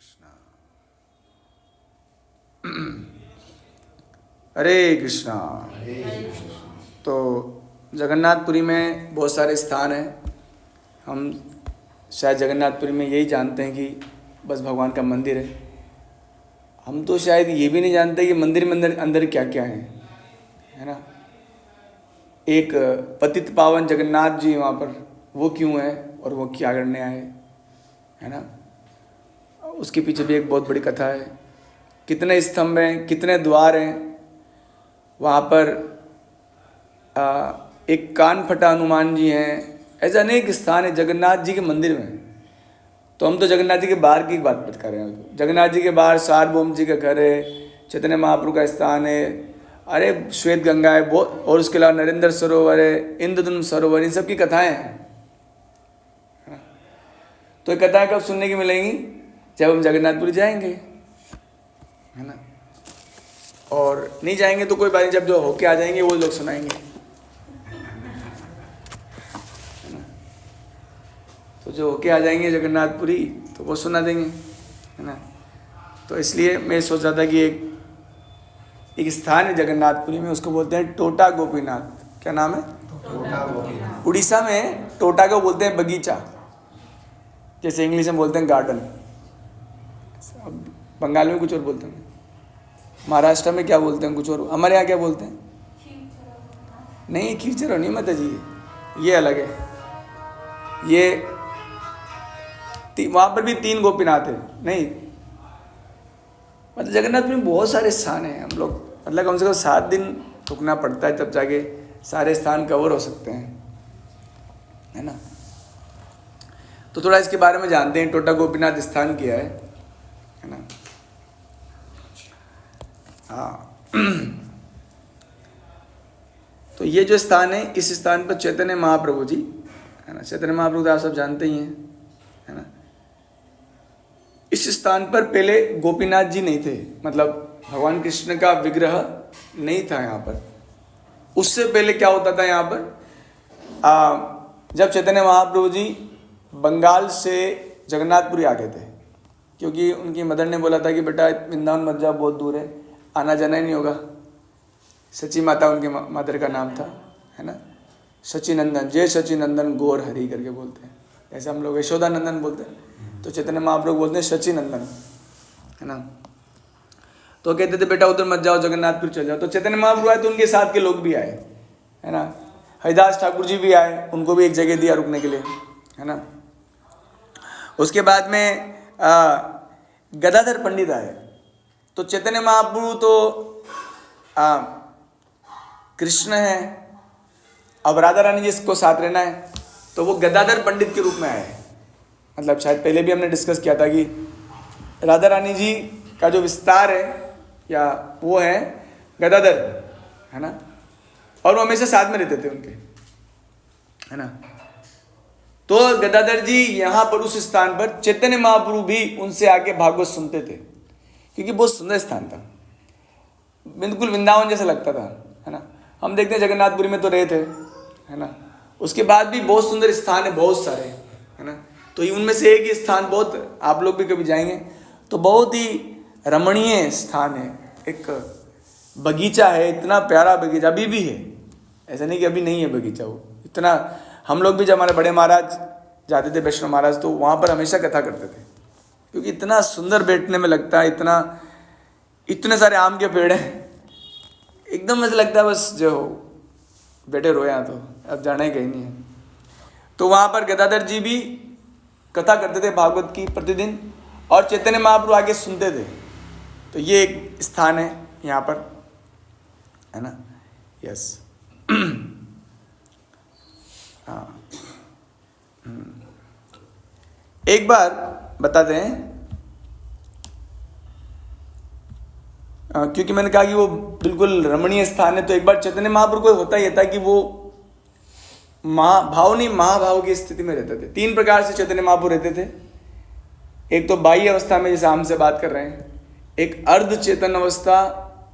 कृष्णा। हरे कृष्णा। तो जगन्नाथपुरी में बहुत सारे स्थान हैं। हम शायद जगन्नाथपुरी में यही जानते हैं कि बस भगवान का मंदिर है। हम तो शायद ये भी नहीं जानते कि मंदिर में अंदर क्या क्या है ना। एक पतित पावन जगन्नाथ जी वहाँ पर, वो क्यों है और वो क्या करने आए, है ना। उसके पीछे भी एक बहुत बड़ी कथा है। कितने स्तंभ हैं, कितने द्वार हैं वहाँ पर। एक कान फटा हनुमान जी हैं। ऐसे अनेक स्थान है जगन्नाथ जी के मंदिर में। तो हम तो जगन्नाथ जी के बाहर की बात कर रहे हैं। जगन्नाथ जी के बाहर सार्वभौम जी का घर है, चैतन्य महाप्रभु का स्थान है, अरे श्वेत गंगा है बहुत, और उसके अलावा नरेंद्र सरोवर है, इंद्रधनुम सरोवर, इन सब की कथाएं हैं। तो ये कथाएं कब सुनने की मिलेंगी? जब हम जगन्नाथपुरी जाएंगे, है ना। और नहीं जाएंगे तो कोई बात नहीं, जब जो होके आ जाएंगे वो लोग सुनाएंगे, है ना। तो जो होके आ जाएंगे जगन्नाथपुरी तो वो सुना देंगे, है ना। तो इसलिए मैं सोच रहा था कि एक स्थान है जगन्नाथपुरी में, उसको बोलते हैं टोटा गोपीनाथ। क्या नाम है? टोटा गोपीनाथ। उड़ीसा में टोटा को बोलते हैं बगीचा, जैसे इंग्लिश में बोलते हैं गार्डन। अब बंगाल में कुछ और बोलते हैं, महाराष्ट्र में क्या बोलते हैं कुछ और, हमारे यहाँ क्या बोलते हैं? नहीं, खींचरो नहीं माता जी, ये अलग है। ये वहाँ पर भी 3 गोपीनाथ है। नहीं, मतलब जगन्नाथ में बहुत सारे स्थान हैं। हम लोग मतलब कम से कम 7 दिन रुकना पड़ता है, तब जाके सारे स्थान कवर हो सकते हैं, है ना। तो थोड़ा इसके बारे में जानते हैं। टोटा गोपीनाथ स्थान क्या है ना। हाँ तो ये जो स्थान है, इस स्थान पर चैतन्य महाप्रभु जी, है ना। चैतन्य महाप्रभु तो आप सब जानते ही हैं, है ना। इस स्थान पर पहले गोपीनाथ जी नहीं थे, मतलब भगवान कृष्ण का विग्रह नहीं था यहाँ पर। उससे पहले क्या होता था यहाँ पर, जब चैतन्य महाप्रभु जी बंगाल से जगन्नाथपुरी आ गए थे, क्योंकि उनकी मदर ने बोला था कि बेटा वृंदावन मत जाओ, बहुत दूर है, आना जाना ही नहीं होगा। सची माता उनके मदर का नाम था, है ना। सचिनंदन, जय सचिनंदन गौर हरि करके बोलते हैं। ऐसे हम लोग यशोदानंदन बोलते हैं, तो चैतन्य महाप्रभु बोलते हैं सचिनंदन, है ना। तो कहते थे बेटा उधर मत जाओ, जगन्नाथपुर चल जाओ। तो चैतन्य महाप्रभु आए तो उनके साथ के लोग भी आए, है ना। हरिदास ठाकुर जी भी आए, उनको भी एक जगह दिया रुकने के लिए, है ना। उसके बाद में गदाधर पंडित आए। तो चैतन्य महाप्रभु तो कृष्ण है, अब राधा रानी जी इसको साथ रहना है, तो वो गदाधर पंडित के रूप में आए। मतलब शायद पहले भी हमने डिस्कस किया था कि राधा रानी जी का जो विस्तार है या वो है गदाधर, है ना। और वो हमेशा साथ में रहते थे उनके, है ना। तो गदाधर जी यहाँ पर उस स्थान पर चैतन्य महाप्रभु भी उनसे आके भागवत सुनते थे, क्योंकि बहुत सुंदर स्थान था, बिल्कुल वृंदावन जैसा लगता था, है ना। हम देखते हैं जगन्नाथपुरी में तो रहे थे, है ना। उसके बाद भी बहुत सुंदर स्थान है, बहुत सारे, है ना। तो उनमें से एक ही स्थान, बहुत आप लोग भी कभी जाएंगे तो बहुत ही रमणीय स्थान है। एक बगीचा है, इतना प्यारा बगीचा, अभी भी है, ऐसा नहीं कि अभी नहीं है बगीचा। वो इतना, हम लोग भी जब हमारे बड़े महाराज जाते थे, वैष्णव महाराज, तो वहाँ पर हमेशा कथा करते थे, क्योंकि इतना सुंदर बैठने में लगता है। इतने सारे आम के पेड़ हैं, एकदम ऐसा लगता है बस जो बैठे रहो यहाँ, तो अब जाना ही कहीं नहीं है। तो वहाँ पर गदाधर जी भी कथा करते थे भागवत की प्रतिदिन, और चैतन्य महाप्रभु आगे सुनते थे। तो ये एक स्थान है यहाँ पर, है ना। यस हाँ, एक बार बता दें, क्योंकि मैंने कहा कि वो बिल्कुल रमणीय स्थान है, तो एक बार चैतन्य महाप्रभु को होता ही था कि वो भाव नहीं महाभाव की स्थिति में रहते थे। 3 प्रकार से चैतन्य महाप्रभु रहते थे। एक तो बाह्य अवस्था में, जैसे हमसे बात कर रहे हैं, एक अर्ध चेतन अवस्था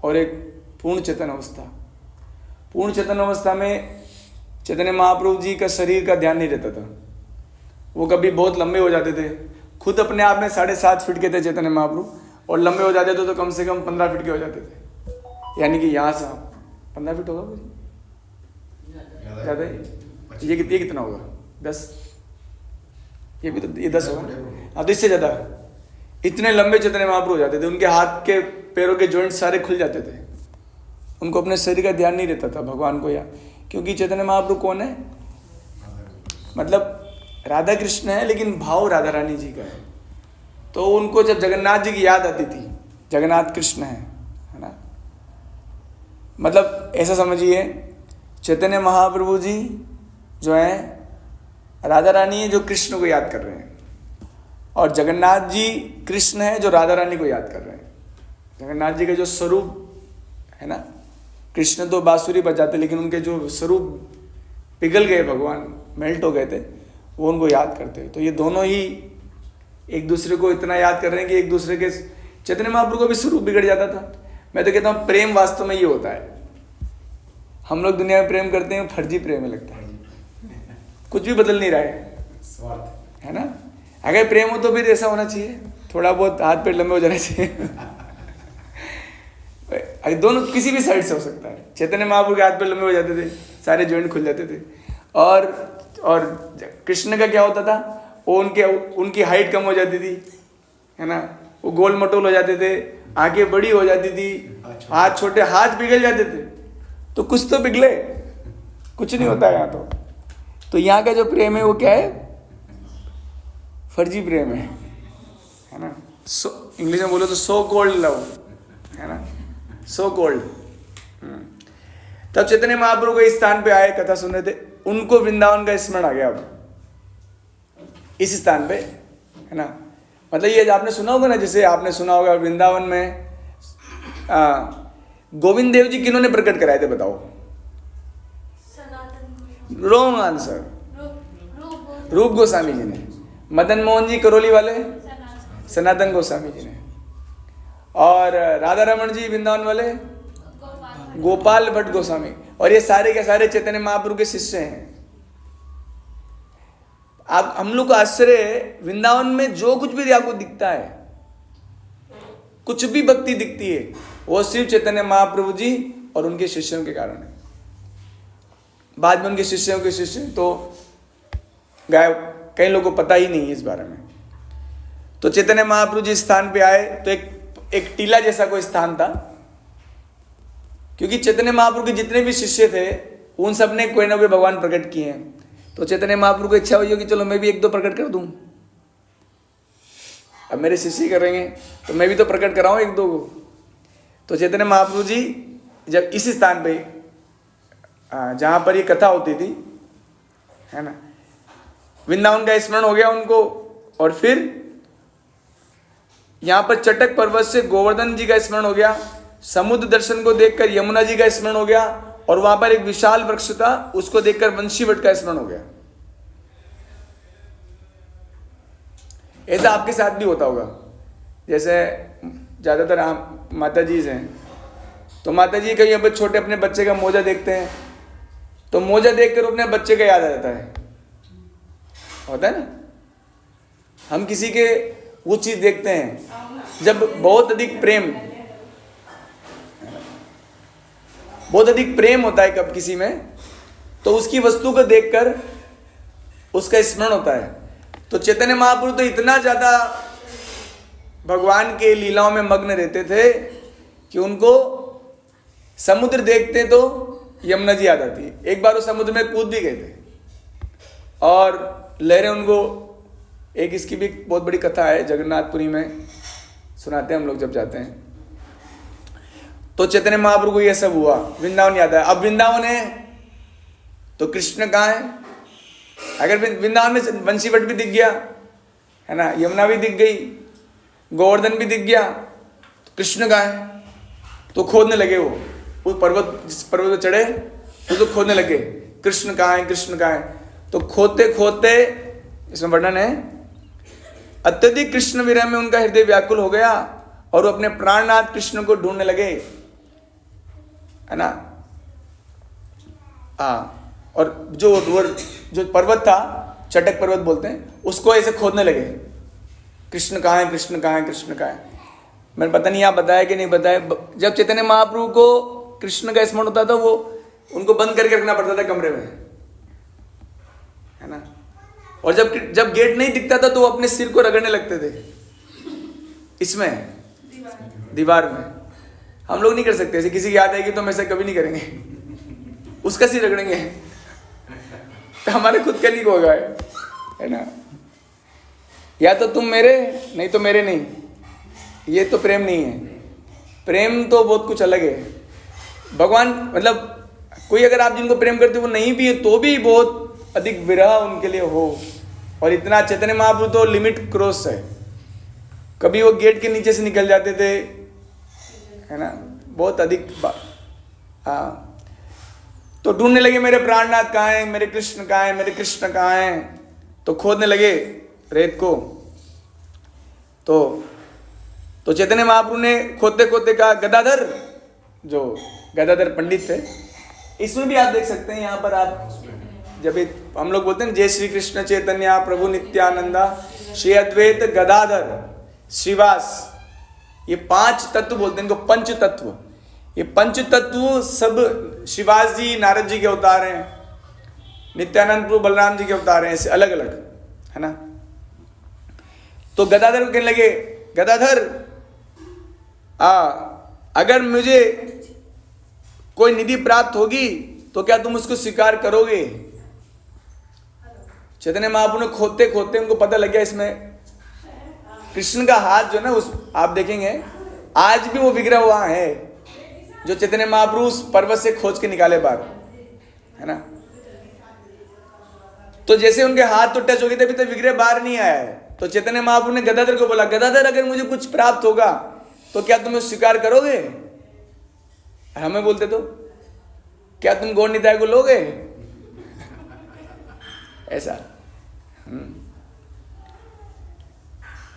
और एक पूर्ण चेतन अवस्था। पूर्ण चेतन अवस्था में चैतन्य महाप्रभु जी का शरीर का ध्यान नहीं रहता था, वो कभी बहुत लंबे हो जाते थे, खुद अपने आप में 7.5 फीट के थे चैतन्य महाप्रभु, और लंबे हो जाते थे तो कम से कम 15 फीट के हो जाते थे। यानी कि यहाँ से 15 फीट होगा कुछ ज़्यादा ही। ये कितना होगा? 10? ये भी तो ये 10 होगा ना। हाँ, तो इससे ज़्यादा इतने लंबे चैतन्य महाप्रभु हो जाते थे। उनके हाथ के पैरों के जॉइंट सारे खुल जाते थे। उनको अपने शरीर का ध्यान नहीं रहता था भगवान को, या क्योंकि चैतन्य महाप्रभु कौन है? मतलब राधा कृष्ण है, लेकिन भाव राधा रानी जी का है। तो उनको जब जगन्नाथ जी की याद आती थी, जगन्नाथ कृष्ण है ना, मतलब ऐसा समझिए चैतन्य महाप्रभु जी जो है राधा रानी है जो कृष्ण को याद कर रहे हैं, और जगन्नाथ जी कृष्ण है जो राधा रानी को याद कर रहे हैं। जगन्नाथ जी का जो स्वरूप है ना, कृष्ण तो बांसुरी बजाते, लेकिन उनके जो स्वरूप पिघल गए, भगवान मेल्ट हो गए थे, वो उनको याद करते हैं। तो ये दोनों ही एक दूसरे को इतना याद कर रहे हैं कि एक दूसरे के, चैतन्य महाप्रभु का भी स्वरूप बिगड़ जाता था। मैं तो कहता हूँ प्रेम वास्तव में ये होता है। हम लोग दुनिया में प्रेम करते हैं, फर्जी प्रेम में लगता है, कुछ भी बदल नहीं रहा है ना। अगर प्रेम हो तो फिर ऐसा होना चाहिए, थोड़ा बहुत हाथ पैर लंबे हो जाने चाहिए। दोनों किसी भी साइड से हो सकता है। चैतन्य महाप्रभु के हाथ पैर लंबे हो जाते थे, सारे जॉइंट खुल जाते थे। और कृष्ण का क्या होता था, वो उनकी हाइट कम हो जाती थी, है ना, वो गोल मटोल हो जाते थे, आंखें बड़ी हो जाती थी, हाथ छोटे, हाथ पिघल जाते थे। तो कुछ तो पिघले, कुछ नहीं होता है यहाँ तो यहाँ का जो प्रेम है वो क्या है? फर्जी प्रेम है ना। इंग्लिश में बोलो तो सो कोल्ड लव, है ना, सो कोल्ड। तब चैतन्य महाप्रभु को इस स्थान पे आए, कथा सुन रहे थे, उनको वृंदावन का स्मरण आ गया। अब इस स्थान पे, है ना, मतलब ये आपने सुना होगा ना, जैसे आपने सुना होगा वृंदावन में गोविंद देव जी किन्होंने प्रकट कराए थे, बताओ? रॉन्ग आंसर, रूप गोस्वामी जी ने। मदन मोहन जी करौली वाले सनातन गोस्वामी जी ने, और राधा रमन जी वृंदावन वाले गोपाल भट्ट गोस्वामी। और ये सारे के सारे चैतन्य महाप्रभु के शिष्य हैं। आप हम लोग को आश्चर्य है, वृंदावन में जो कुछ भी आपको दिखता है, कुछ भी भक्ति दिखती है, वो सिर्फ चैतन्य महाप्रभु जी और उनके शिष्यों के कारण है। बाद में उनके शिष्यों के शिष्य तो गायब, कई लोगों को पता ही नहीं है इस बारे में। तो चैतन्य महाप्रभु जी स्थान पे आए तो एक टीला जैसा कोई स्थान था, क्योंकि चैतन्य महाप्रभु के जितने भी शिष्य थे उन सब ने कोई ना कोई भगवान प्रकट किए हैं। तो चैतन्य महाप्रभु को इच्छा हुई कि चलो मैं भी 1-2 प्रकट कर दूं। अब मेरे शिष्य करेंगे तो मैं भी तो प्रकट कराऊं 1-2 को। तो चैतन्य महाप्रभु जी जब इस स्थान पे जहाँ पर ये कथा होती थी, है ना, वृंदावन का स्मरण हो गया उनको। और फिर यहाँ पर चटक पर्वत से गोवर्धन जी का स्मरण हो गया, समुद्र दर्शन को देखकर यमुना जी का स्मरण हो गया, और वहां पर एक विशाल वृक्ष था, उसको देखकर वंशीवट का स्मरण हो गया। ऐसा आपके साथ भी होता होगा। जैसे ज्यादातर आप माता जी हैं, तो माता जी कहीं अब छोटे अपने बच्चे का मोजा देखते हैं, तो मोजा देखकर अपने बच्चे का याद आ जाता है, होता है ना। हम किसी के वो चीज देखते हैं जब बहुत अधिक प्रेम होता है कब किसी में, तो उसकी वस्तु को देखकर उसका स्मरण होता है। तो चैतन्य महाप्रभु तो इतना ज्यादा भगवान के लीलाओं में मग्न रहते थे कि उनको समुद्र देखते तो यमुना जी याद आती है। एक बार वो समुद्र में कूद भी गए थे और लहरें उनको, एक इसकी भी बहुत बड़ी कथा है, जगन्नाथपुरी में सुनाते हैं हम लोग जब जाते हैं। तो चैतन्य महाप्रभु को ये सब हुआ, वृंदावन याद है। अब वृंदावन है तो कृष्ण कहाँ है? अगर वृंदावन में वंशीवट भी दिख गया, है ना, यमुना भी दिख गई, गोवर्धन भी दिख गया, तो कृष्ण कहाँ है? तो खोदने लगे वो पर्वत, जिस पर्वत पर चढ़े तो खोदने लगे, कृष्ण कहाँ है, कृष्ण कहाँ है। तो खोदते खोदते, इसमें वर्णन है, अत्यधिक कृष्ण विरह में उनका हृदय व्याकुल हो गया और वो अपने प्राणनाथ कृष्ण को ढूंढने लगे, है ना। और जो पर्वत था, चटक पर्वत बोलते हैं, उसको ऐसे खोदने लगे। कृष्ण कहाँ है, कृष्ण कहाँ है, कृष्ण कहाँ है। मैंने पता नहीं आप बताया कि नहीं बताया, जब चैतन्य महाप्रभु को कृष्ण का स्मरण होता था वो उनको बंद करके रखना पड़ता था कमरे में, है ना। और जब गेट नहीं दिखता था तो वो अपने सिर को रगड़ने लगते थे इसमें दीवार में। हम लोग नहीं कर सकते ऐसे, किसी की याद आएगी तो हम ऐसा कभी नहीं करेंगे, उसका सिर रगड़ेंगे तो हमारे खुद का नहीं होगा, है ना। या तो तुम मेरे, नहीं तो मेरे नहीं, ये तो प्रेम नहीं है। प्रेम तो बहुत कुछ अलग है। भगवान मतलब कोई अगर आप जिनको प्रेम करते हो वो नहीं भी है तो भी बहुत अधिक विरह उनके लिए हो। और इतना चैतन्य महाप्रभु तो लिमिट क्रॉस है, कभी वो गेट के नीचे से निकल जाते थे, है ना, बहुत अधिक हाँ। तो ढूंढने लगे मेरे प्राणनाथ कहाँ हैं, मेरे कृष्ण कहाँ हैं, मेरे कृष्ण कहाँ हैं। तो खोदने लगे रेत को। तो चैतन्य महाप्रभु ने खोदते खोदते कहा गदाधर, जो गदाधर पंडित थे, इसमें भी आप देख सकते हैं। यहाँ पर आप जब हम लोग बोलते हैं जय श्री कृष्ण चैतन्य प्रभु नित्यानंदा श्री अद्वैत गदाधर श्रीवास, ये 5 तत्व बोलते हैं इनको, पंच तत्व। ये पंच तत्व सब श्रीवास जी नारद जी के अवतार हैं, नित्यानंद प्रभु बलराम जी के अवतार हैं, ऐसे अलग अलग, है ना। तो गदाधर को कहने लगे गदाधर अगर मुझे कोई निधि प्राप्त होगी तो क्या तुम उसको स्वीकार करोगे। चैतन्य महाप्रभु ने खोदते खोदते उनको पता लग गया इसमें कृष्ण का हाथ जो ना, उस आप देखेंगे आज भी वो विग्रह वहां है जो चैतन्य महाप्रभु उस पर्वत से खोज के निकाले बाहर, है ना। तो जैसे उनके हाथ तो टच हो गए थे, अभी तक विग्रह बाहर नहीं आया है। तो चैतन्य महाप्रभु ने गदाधर को बोला गदाधर अगर मुझे कुछ प्राप्त होगा तो क्या तुम स्वीकार करोगे। हमें बोलते तो क्या तुम गौर निताय को लोगे, ऐसा।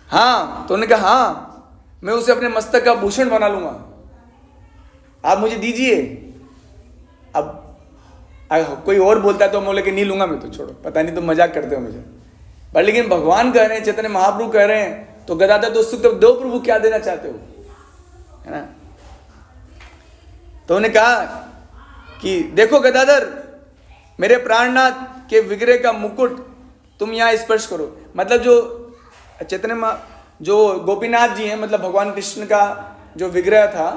हाँ, तो उन्होंने कहा हाँ मैं उसे अपने मस्तक का भूषण बना लूंगा, आप मुझे दीजिए। अब कोई और बोलता है तो बोले कि नहीं लूंगा मैं, तो छोड़ो, पता नहीं तुम मजाक करते हो मुझे। पर लेकिन भगवान कह रहे हैं, चैतन्य महाप्रभु कह रहे हैं, तो गदाधर तो उत्सुक दो प्रभु क्या देना चाहते हो, है ना। तो उन्होंने कहा कि देखो गदाधर, मेरे प्राणनाथ के विग्रह का मुकुट तुम यहाँ स्पर्श करो। मतलब जो चैतन्य जो गोपीनाथ जी हैं, मतलब भगवान कृष्ण का जो विग्रह था,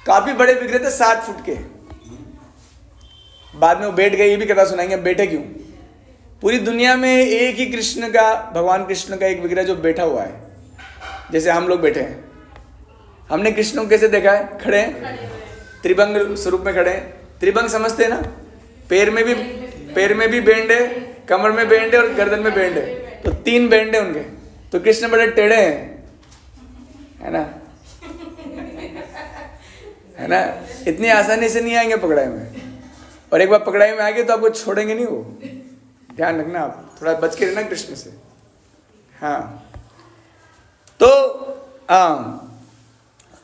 काफी बड़े विग्रह थे, 7 फुट के। बाद में वो बैठ गए, ये भी कथा सुनाएंगे बैठे क्यों। पूरी दुनिया में एक ही कृष्ण का, भगवान कृष्ण का एक विग्रह जो बैठा हुआ है, जैसे हम लोग बैठे हैं। हमने कृष्ण को कैसे देखा है, खड़े हैं, त्रिभंग स्वरूप में खड़े हैं। त्रिभंग समझते हैं ना, पैर में भी बैंड है, कमर में बैंड है और गर्दन में बैंड है, तो 3 बैंड है उनके। तो कृष्ण बड़े टेढ़े हैं, है ना, है ना। इतनी आसानी से नहीं आएंगे पकड़ाई में, और एक बार पकड़ाई में आ गए तो आपको छोड़ेंगे नहीं वो, ध्यान रखना, आप थोड़ा बच के रहना कृष्ण से। हाँ, तो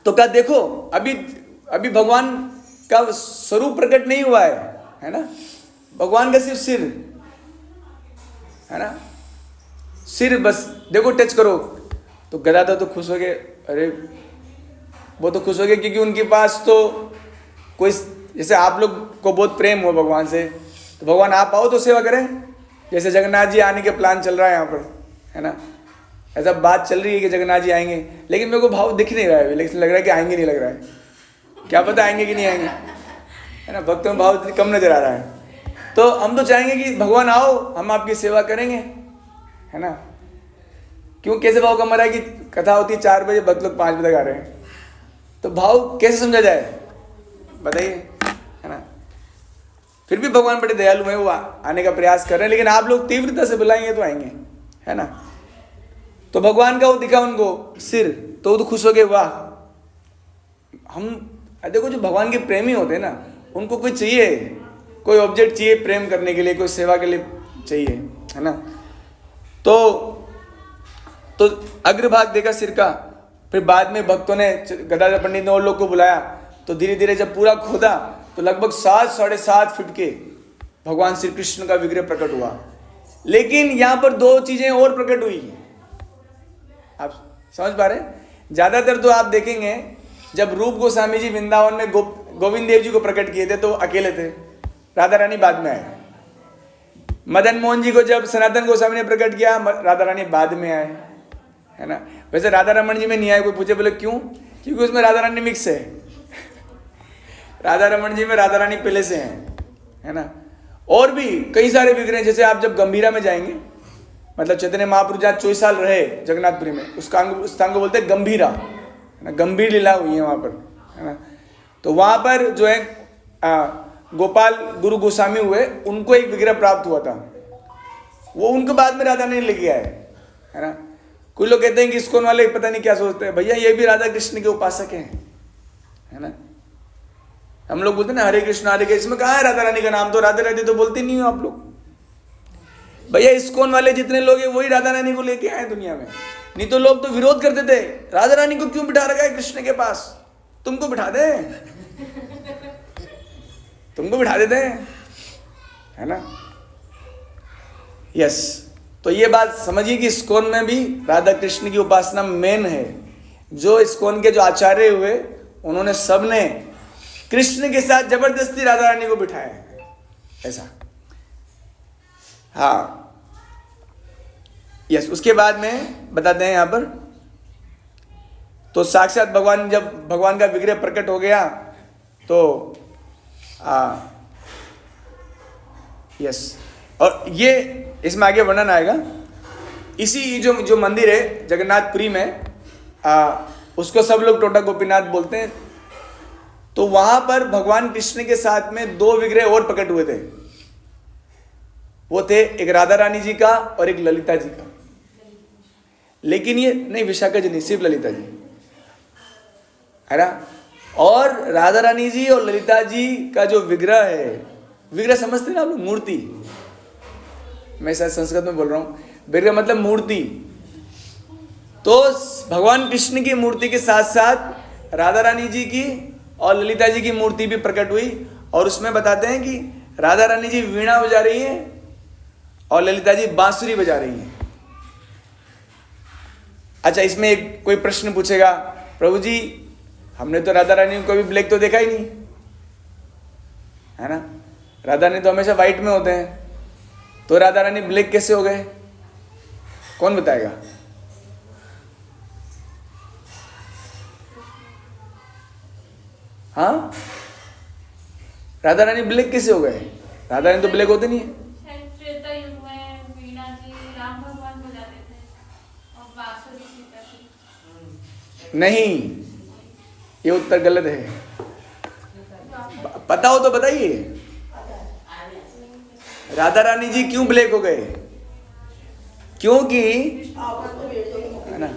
क्या देखो, अभी भगवान का स्वरूप प्रकट नहीं हुआ है ना। भगवान का सिर्फ सिर, है ना, सिर बस देखो, टच करो। तो गदाधर तो खुश हो गए, अरे वो तो खुश हो गए क्योंकि उनके पास तो कोई, जैसे आप लोग को बहुत प्रेम हो भगवान से, तो भगवान आप आओ तो सेवा करें। जैसे जगन्नाथ जी आने के प्लान चल रहा है यहाँ पर, है ना, ऐसा बात चल रही है कि जगन्नाथ जी आएंगे, लेकिन मेरे को भाव दिख नहीं रहा है, लेकिन लग रहा है कि आएंगे नहीं, लग रहा है, क्या पता आएंगे कि नहीं आएंगे, है ना। भक्तों में भाव कम नजर आ रहा है। तो हम तो चाहेंगे कि भगवान आओ, हम आपकी सेवा करेंगे, है ना। क्यों, कैसे भाव कम आ रहा है कि कथा होती है 4 बजे, भक्त लोग 5 बजे तक आ रहे हैं, तो भाव कैसे समझा जाए बताइए, है ना। फिर भी भगवान बड़े दयालु हैं, वो आने का प्रयास कर रहे हैं, लेकिन आप लोग तीव्रता से बुलाएंगे तो आएंगे, है ना। तो भगवान का वो दिखा उनको सिर, तो वो तो खुश हो गए, वाह। हम देखो, जो भगवान के प्रेमी होते हैं ना, उनको कोई चाहिए, कोई ऑब्जेक्ट चाहिए प्रेम करने के लिए, कोई सेवा के लिए चाहिए, है ना। तो अग्रभाग देखा सिर का। फिर बाद में भक्तों ने, गदाधर पंडित ने और लोग को बुलाया, तो धीरे धीरे जब पूरा खोदा तो लगभग 7 साढ़े 7 फीट के भगवान श्री कृष्ण का विग्रह प्रकट हुआ। लेकिन यहाँ पर 2 चीजें और प्रकट हुई, आप समझ पा रहे हैं? ज्यादातर तो आप देखेंगे जब रूप गोस्वामी जी वृंदावन में गोविंद देव जी को प्रकट किए थे तो अकेले थे, राधा रानी बाद में आए। मदन मोहन जी को जब सनातन गोस्वामी ने प्रकट किया, राधा रानी बाद में आए, है ना। वैसे राधा रमन जी में नहीं आए, कोई पूछे बोले क्यों? क्योंकि उसमें राधा रानी मिक्स है। राधा रमन जी में राधा रानी पहले से हैं, है ना। और भी कई सारे विग्रह, जैसे आप जब गंभीरा में जाएंगे, मतलब चैतन्य महाप्रभु जहाँ 24 साल रहे जगन्नाथपुरी में, उस स्थान को बोलते हैं गंभीरा, है ना। गंभीर लीला हुई है वहाँ पर, है ना। तो वहाँ पर जो है गोपाल गुरु गोस्वामी हुए, उनको एक विग्रह प्राप्त हुआ था, वो उनको बाद में राधा ने लेके आए, है ना। कुछ लोग कहते हैं कि इस्कॉन वाले पता नहीं क्या सोचते हैं, भैया ये भी राधा कृष्ण के उपासक हैं, है ना। हम लोग बोलते हैं ना हरे कृष्ण, इसमें कहाँ है राधा रानी का नाम? तो राधे राधे तो बोलते नहीं हो आप लोग। भैया इस्कॉन वाले जितने लोग हैं वही राधा रानी को लेके आए दुनिया में, नहीं तो लोग तो विरोध करते थे, राधा रानी को क्यों बिठा रखा है कृष्ण के पास, तुमको बिठा दे, तुमको बिठा देते हैं, है ना। यस, तो ये बात समझिए कि इस्कॉन में भी राधा कृष्ण की उपासना मेन है। जो इस्कॉन के जो आचार्य हुए, उन्होंने सबने कृष्ण के साथ जबरदस्ती राधा रानी को बिठाया है, ऐसा। हाँ, यस। उसके बाद में बताते हैं यहां पर, तो साक्षात भगवान, जब भगवान का विग्रह प्रकट हो गया तो यस, और ये इसमें आगे वर्णन आएगा। इसी जो मंदिर है जगन्नाथपुरी में, उसको सब लोग टोटा गोपीनाथ बोलते हैं। तो वहां पर भगवान कृष्ण के साथ में 2 विग्रह और प्रकट हुए थे। वो थे एक राधा रानी जी का और एक ललिता जी का। लेकिन ये नहीं, विशाखा जी नहीं, सिर्फ ललिता जी, है ना। और राधा रानी जी और ललिता जी का जो विग्रह है, विग्रह समझते ना आप लोग, मूर्ति, मैं शायद संस्कृत में बोल रहा हूं, विग्रह मतलब मूर्ति। तो भगवान कृष्ण की मूर्ति के साथ साथ राधा रानी जी की और ललिता जी की मूर्ति भी प्रकट हुई। और उसमें बताते हैं कि राधा रानी जी वीणा बजा रही हैं और ललिता जी बांसुरी बजा रही हैं। अच्छा, इसमें एक कोई प्रश्न पूछेगा, प्रभु जी हमने तो राधा रानी को कभी ब्लैक तो देखा ही नहीं, है ना। राधा रानी तो हमेशा व्हाइट में होते हैं, तो राधा रानी ब्लैक कैसे हो गए? कौन बताएगा? हाँ, राधा रानी ब्लैक कैसे हो गए? राधा रानी तो ब्लैक होते नहीं है। त्रेता युग में वीणा जी राम भगवान बजाते थे और बांसुरी सीता जी। नहीं, ये उत्तर गलत है। पता हो तो बताइए, राधा रानी जी क्यों ब्लैक हो गए? क्योंकि, है ना,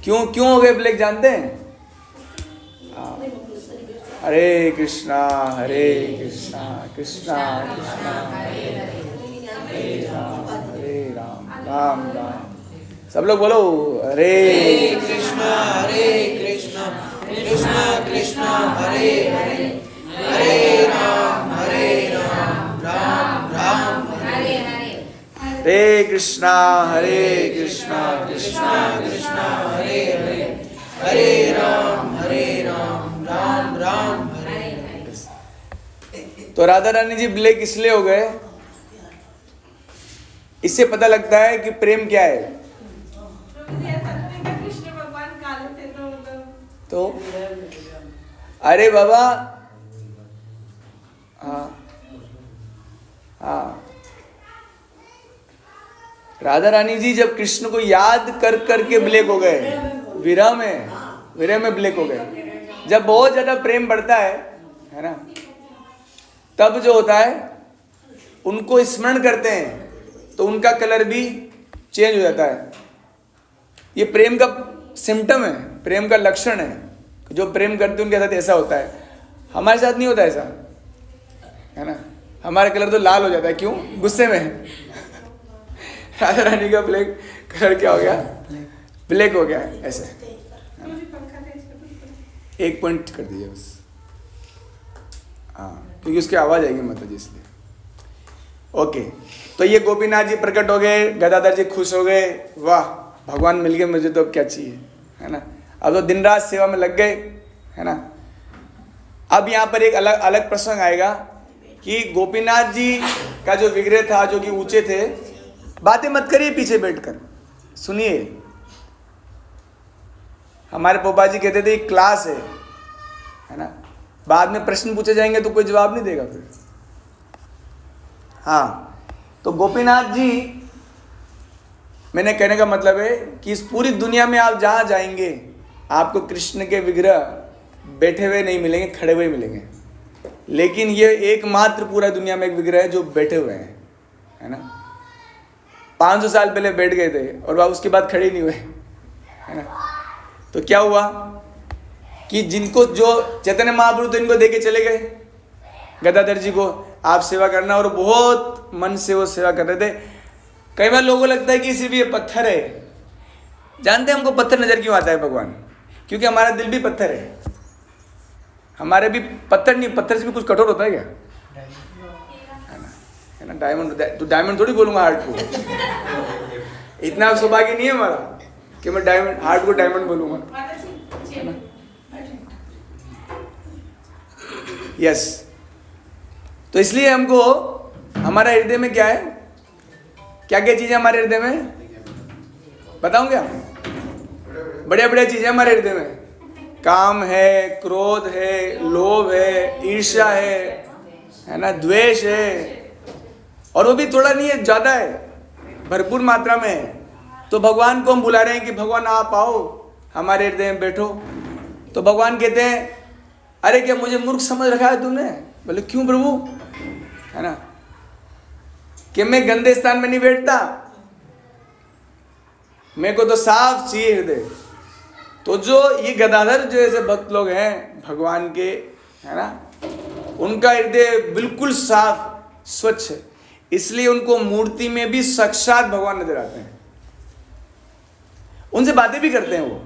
क्यों हो गए ब्लैक जानते हैं? हरे कृष्णा कृष्णा कृष्णा हरे राम राम राम। सब लोग बोलो हरे कृष्णा कृष्णा कृष्णा हरे हरे, हरे राम राम राम हरे हरे। हरे कृष्णा कृष्णा कृष्णा हरे हरे, हरे राम राम राम हरे हरे। तो राधा रानी जी ब्लैक इसलिए हो गए, इससे पता लगता है कि प्रेम क्या है। कृष्ण भगवान काले थे तो अरे बाबा, हाँ, राधा रानी जी जब कृष्ण को याद कर करके ब्लैक हो गए, विरह में ब्लैक हो गए। जब बहुत ज्यादा प्रेम बढ़ता है ना, तब जो होता है उनको स्मरण करते हैं तो उनका कलर भी चेंज हो जाता है। ये प्रेम का सिम्टम है, प्रेम का लक्षण है। जो प्रेम करते हैं उनके साथ ऐसा होता है। हमारे साथ नहीं होता ऐसा, है ना। हमारा कलर तो लाल हो जाता है, क्यों? गुस्से में। राधा रानी का ब्लैक कलर क्या हो गया? ब्लैक हो गया ऐसे। एक पॉइंट कर दीजिए बस, हाँ, क्योंकि उसकी आवाज आएगी माता जी, इसलिए। ओके, तो ये गोपीनाथ जी प्रकट हो गए, गदाधर जी खुश हो गए, वाह भगवान मिल गए मुझे, तो अब क्या चाहिए, है ना। अब तो दिन रात सेवा में लग गए, है ना। अब यहाँ पर एक अलग अलग प्रसंग आएगा कि गोपीनाथ जी का जो विग्रह था, जो कि ऊंचे थे, बातें मत करिए पीछे बैठकर, सुनिए। हमारे पोपा जी कहते थे क्लास है ना, बाद में प्रश्न पूछे जाएंगे तो कोई जवाब नहीं देगा फिर। हाँ, तो गोपीनाथ जी, मैंने कहने का मतलब है कि इस पूरी दुनिया में आप जहाँ जाएंगे आपको कृष्ण के विग्रह बैठे हुए नहीं मिलेंगे, खड़े हुए मिलेंगे। लेकिन ये एकमात्र पूरा दुनिया में एक विग्रह है जो बैठे हुए हैं, है ना। 500 साल पहले बैठ गए थे और वह उसके बाद खड़े नहीं हुए, है ना। तो क्या हुआ कि जिनको जो चैतन्य महाप्रभु तो इनको दे के चले गए गदाधर जी को, आप सेवा करना, और बहुत मन से वो सेवा कर रहे थे। कई बार लोगों को लगता है कि सिर्फ ये पत्थर है। जानते हैं हमको पत्थर नजर क्यों आता है भगवान? क्योंकि हमारा दिल भी पत्थर है। हमारे भी पत्थर नहीं, पत्थर से भी कुछ कठोर होता है क्या? है ना। डायमंड, तो डायमंड थोड़ी बोलूंगा हार्ट को। इतना सौभाग्य नहीं है हमारा कि मैं डायमंड, हार्ट को डायमंड बोलूंगा। यस, तो इसलिए हमको, हमारा हृदय में क्या है, क्या क्या चीजें हमारे हृदय में बताऊं क्या? बढ़िया बढ़िया चीजें हमारे हृदय में, काम है, क्रोध है, लोभ है, ईर्ष्या है ना, द्वेष है, और वो भी थोड़ा नहीं है, ज्यादा है, भरपूर मात्रा में है। तो भगवान को हम बुला रहे हैं कि भगवान आप आओ हमारे हृदय में बैठो। तो भगवान कहते हैं अरे क्या मुझे मूर्ख समझ रखा है तुमने? बोले क्यों प्रभु, है ना, कि मैं गंदे स्थान में नहीं बैठता, मेरे को तो साफ चाहिए हृदय। तो जो ये गदाधर जैसे भक्त लोग हैं भगवान के, है ना, उनका हृदय बिल्कुल साफ स्वच्छ है, इसलिए उनको मूर्ति में भी साक्षात भगवान नजर आते हैं। उनसे बातें भी करते हैं वो,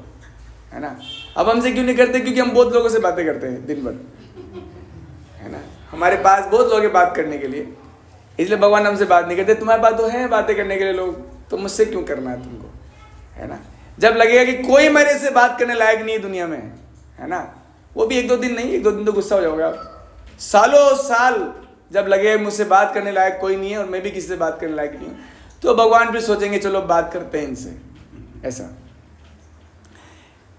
है ना। अब हमसे क्यों नहीं करते? क्योंकि हम बहुत लोगों से बातें करते हैं दिन भर, है ना। हमारे पास बहुत लोग हैं बात करने के लिए, इसलिए भगवान हमसे बात नहीं करते। तुम्हारे पास तो है बातें करने के लिए लोग, तो मुझसे क्यों करना है तुमको, है ना। जब लगेगा कि कोई मेरे से बात करने लायक नहीं है दुनिया में, है ना, वो भी 1-2 दिन नहीं, 1-2 दिन तो गुस्सा हो जाओगे आप। सालों साल जब लगे मुझसे बात करने लायक कोई नहीं है और मैं भी किसी से बात करने लायक नहीं हूँ, तो भगवान फिर सोचेंगे चलो बात करते हैं इनसे, ऐसा।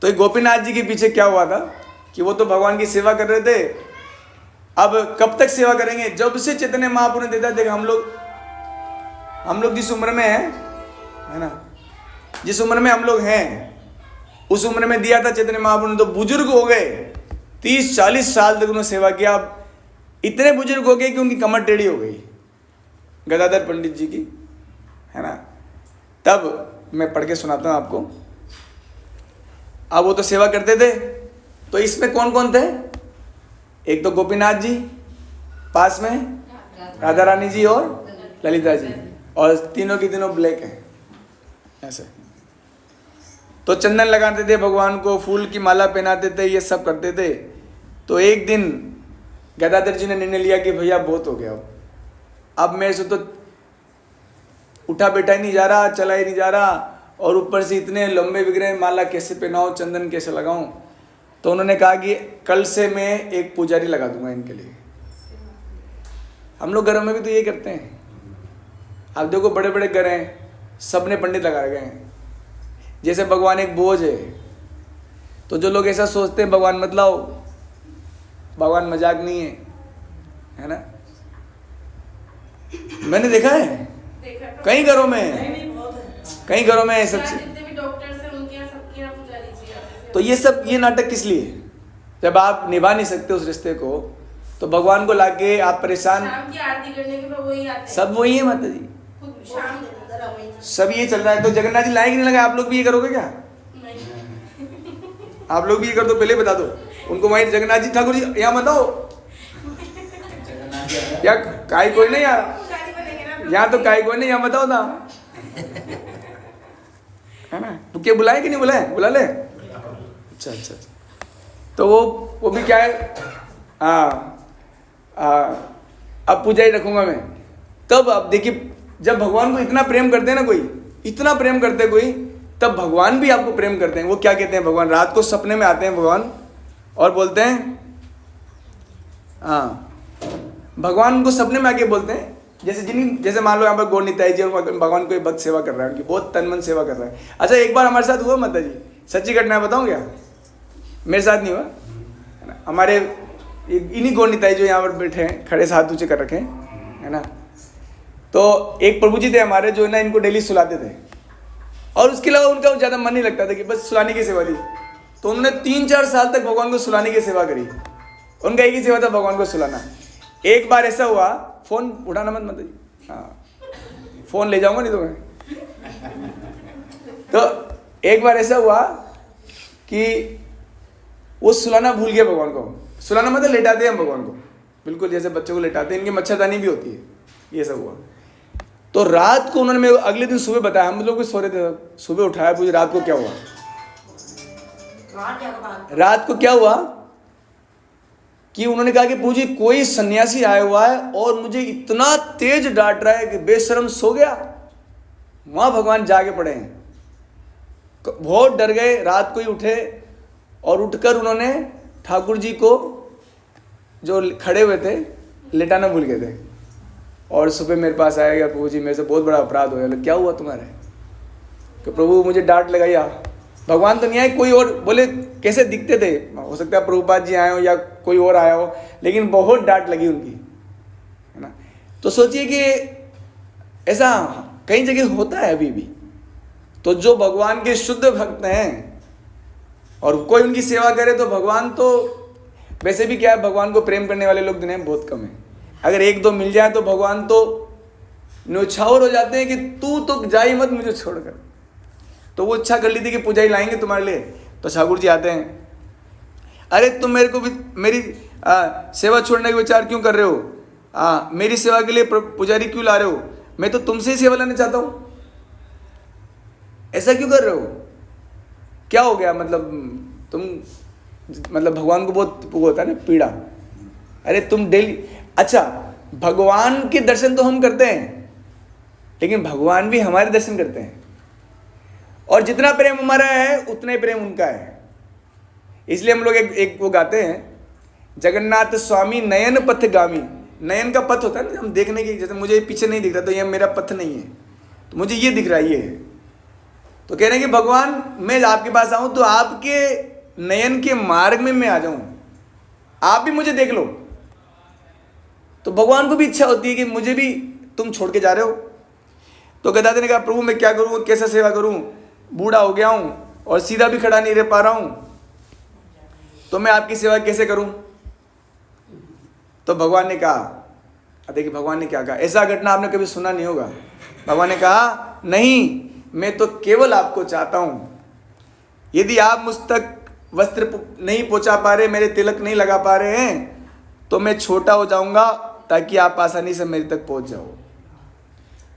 तो गोपीनाथ जी के पीछे क्या हुआ था कि वो तो भगवान की सेवा कर रहे थे। अब कब तक सेवा करेंगे? जब से चैतन्य महाप्रभु ने देखा हम लोग जिस उम्र में है ना, जिस उम्र में हम लोग हैं उस उम्र में दिया था चैतन्य महाप्रभु ने, तो बुजुर्ग हो गए, 30-40 साल तक उन्होंने सेवा किया। अब इतने बुजुर्ग हो गए कि उनकी कमर टेढ़ी हो गई गदाधर पंडित जी की, है ना। तब मैं पढ़ के सुनाता हूँ आपको। अब वो तो सेवा करते थे, तो इसमें कौन कौन थे? एक तो गोपीनाथ जी, पास में राधा रानी जी और ललिता जी, और तीनों की तीनों ब्लैक हैं ऐसे। तो चंदन लगाते थे भगवान को, फूल की माला पहनाते थे, ये सब करते थे। तो एक दिन गदाधर जी ने निर्णय लिया कि भैया बहुत हो गया, अब मेरे से तो उठा बैठा ही नहीं जा रहा, चला ही नहीं जा रहा, और ऊपर से इतने लंबे विग्रह माला कैसे पहनाऊं, चंदन कैसे लगाऊं। तो उन्होंने कहा कि कल से मैं एक पुजारी लगा दूंगा इनके लिए। हम लोग घरों में भी तो ये करते हैं। आप देखो बड़े बड़े घर हैं, सब ने पंडित लगाए गए हैं, जैसे भगवान एक बोझ है। तो जो लोग ऐसा सोचते हैं भगवान मत लाओ, भगवान मजाक नहीं है ना। मैंने देखा है कई घरों में, कई घरों में सब। तो ये सब ये नाटक किस लिए? जब आप निभा नहीं सकते उस रिश्ते को, तो भगवान को लाके आप परेशान, शाम की आरती करने के बाद वही आते हैं। सब वही है माता जी, सब ये चल रहा है। तो जगन्नाथ जी लायक नहीं लगा, आप लोग भी ये करोगे क्या? आप लोग भी ये कर दो, पहले बता दो उनको। वहीं जगन्नाथ जी ठाकुर जी यहाँ बताओ, या काई कोई नहीं यार, यहाँ तो काई कोई नहीं, यहाँ बताओ ना, है ना। तो क्या बुलाए कि नहीं बुलाए? बुला ले। अच्छा अच्छा, तो वो भी क्या है, अब पूजा ही रखूंगा मैं। तब आप देखिए, जब भगवान को इतना प्रेम करते हैं ना कोई, इतना प्रेम करते हैं कोई, तब भगवान भी आपको प्रेम करते हैं। वो क्या कहते हैं, भगवान रात को सपने में आते हैं भगवान और बोलते हैं, हाँ, भगवान उनको सपने में आके बोलते हैं, जैसे मान लो यहाँ पर गौर निताई जी भगवान को भक्त सेवा कर रहा है, उनकी बहुत तन मन सेवा कर रहा है। अच्छा, एक बार हमारे साथ हुआ माता जी, सच्ची घटना बताऊँ क्या, मेरे साथ नहीं हुआ है ना, हमारे इन्हीं गौर निताई जो यहाँ पर बैठे हैं, खड़े से हाथ ऊंचे कर रखे हैं, है ना। तो एक प्रभु जी थे हमारे, जो ना इनको डेली सुलाते थे, और उसके अलावा उनका ज़्यादा मन नहीं लगता था कि बस सुलाने की सेवा थी। तो उन्होंने 3-4 साल तक भगवान को सुलाने की सेवा करी। उनका एक ही सेवा था, भगवान को सुलाना। एक बार ऐसा हुआ, फोन उठाना मत माता जी, हाँ, फोन ले जाऊंगा नहीं तो मैं। तो एक बार ऐसा हुआ कि वो सुलाना भूल गया भगवान को। सुलाना मतलब लेटाते हैं हम भगवान को, बिल्कुल जैसे बच्चों को लेटाते हैं, इनकी मच्छरदानी भी होती है, ये सब हुआ। तो रात को उन्होंने मेरे अगले दिन सुबह बताया, हम लोग भी सो रहे थे, सुबह उठाया, पूछे रात को क्या हुआ। रात को क्या हुआ कि उन्होंने कहा कि पूजी कोई सन्यासी आया हुआ है और मुझे इतना तेज डांट रहा है कि बेशरम सो गया। वहां भगवान जाके पड़े हैं, बहुत डर गए, रात को ही उठे और उठकर उन्होंने ठाकुर जी को जो खड़े हुए थे लेटाना भूल गए थे, और सुबह मेरे पास आएगा, प्रभु जी मेरे से बहुत बड़ा अपराध हो गया। क्या हुआ तुम्हारे, कि प्रभु मुझे डांट लगाया। भगवान तो नहीं आए, कोई और, बोले कैसे दिखते थे, हो सकता है प्रभुपाद जी आए हो या कोई और आया हो, लेकिन बहुत डांट लगी उनकी, है ना। तो सोचिए कि ऐसा कई जगह होता है अभी भी। तो जो भगवान के शुद्ध भक्त हैं और कोई उनकी सेवा करे, तो भगवान तो वैसे भी क्या है, भगवान को प्रेम करने वाले लोग दुनिया में बहुत कम है। अगर 1-2 मिल जाए तो भगवान तो न्यौछावर हो जाते हैं कि तू तो जा ही मत मुझे छोड़कर। तो वो इच्छा कर ली थी कि पुजारी लाएंगे तुम्हारे लिए, तो ठाकुर जी आते हैं, अरे तुम मेरे को भी मेरी सेवा छोड़ने का विचार क्यों कर रहे हो, मेरी सेवा के लिए पुजारी क्यों ला रहे हो, मैं तो तुमसे ही सेवा लेना चाहता हूँ, ऐसा क्यों कर रहे हो, क्या हो गया, मतलब तुम, मतलब भगवान को बहुत वो होता है ना पीड़ा, अरे तुम डेली, अच्छा भगवान के दर्शन तो हम करते हैं, लेकिन भगवान भी हमारे दर्शन करते हैं, और जितना प्रेम हमारा है उतना ही प्रेम उनका है। इसलिए हम लोग एक वो गाते हैं, जगन्नाथ स्वामी नयन पथगामी। नयन का पथ होता है ना, हम देखने की, जैसे मुझे पीछे नहीं दिख रहा तो ये मेरा पथ नहीं है, तो मुझे ये दिख रहा है, ये है। तो कह रहे हैं कि भगवान मैं आपके पास आऊं तो आपके नयन के मार्ग में मैं आ जाऊं, आप भी मुझे देख लो। तो भगवान को भी इच्छा होती है कि मुझे भी तुम छोड़ के जा रहे हो। तो गदाधर ने कहा प्रभु मैं क्या करूं, कैसे सेवा करूं, बूढ़ा हो गया हूं और सीधा भी खड़ा नहीं रह पा रहा हूं, तो मैं आपकी सेवा कैसे करूं। तो भगवान ने कहा, देखिए भगवान ने क्या कहा, ऐसा घटना आपने कभी सुना नहीं होगा। भगवान ने कहा नहीं, मैं तो केवल आपको चाहता हूं, यदि आप मुझ तक वस्त्र नहीं पहुंचा पा रहे, मेरे तिलक नहीं लगा पा रहे हैं, तो मैं छोटा हो जाऊंगा ताकि आप आसानी से मेरे तक पहुंच जाओ।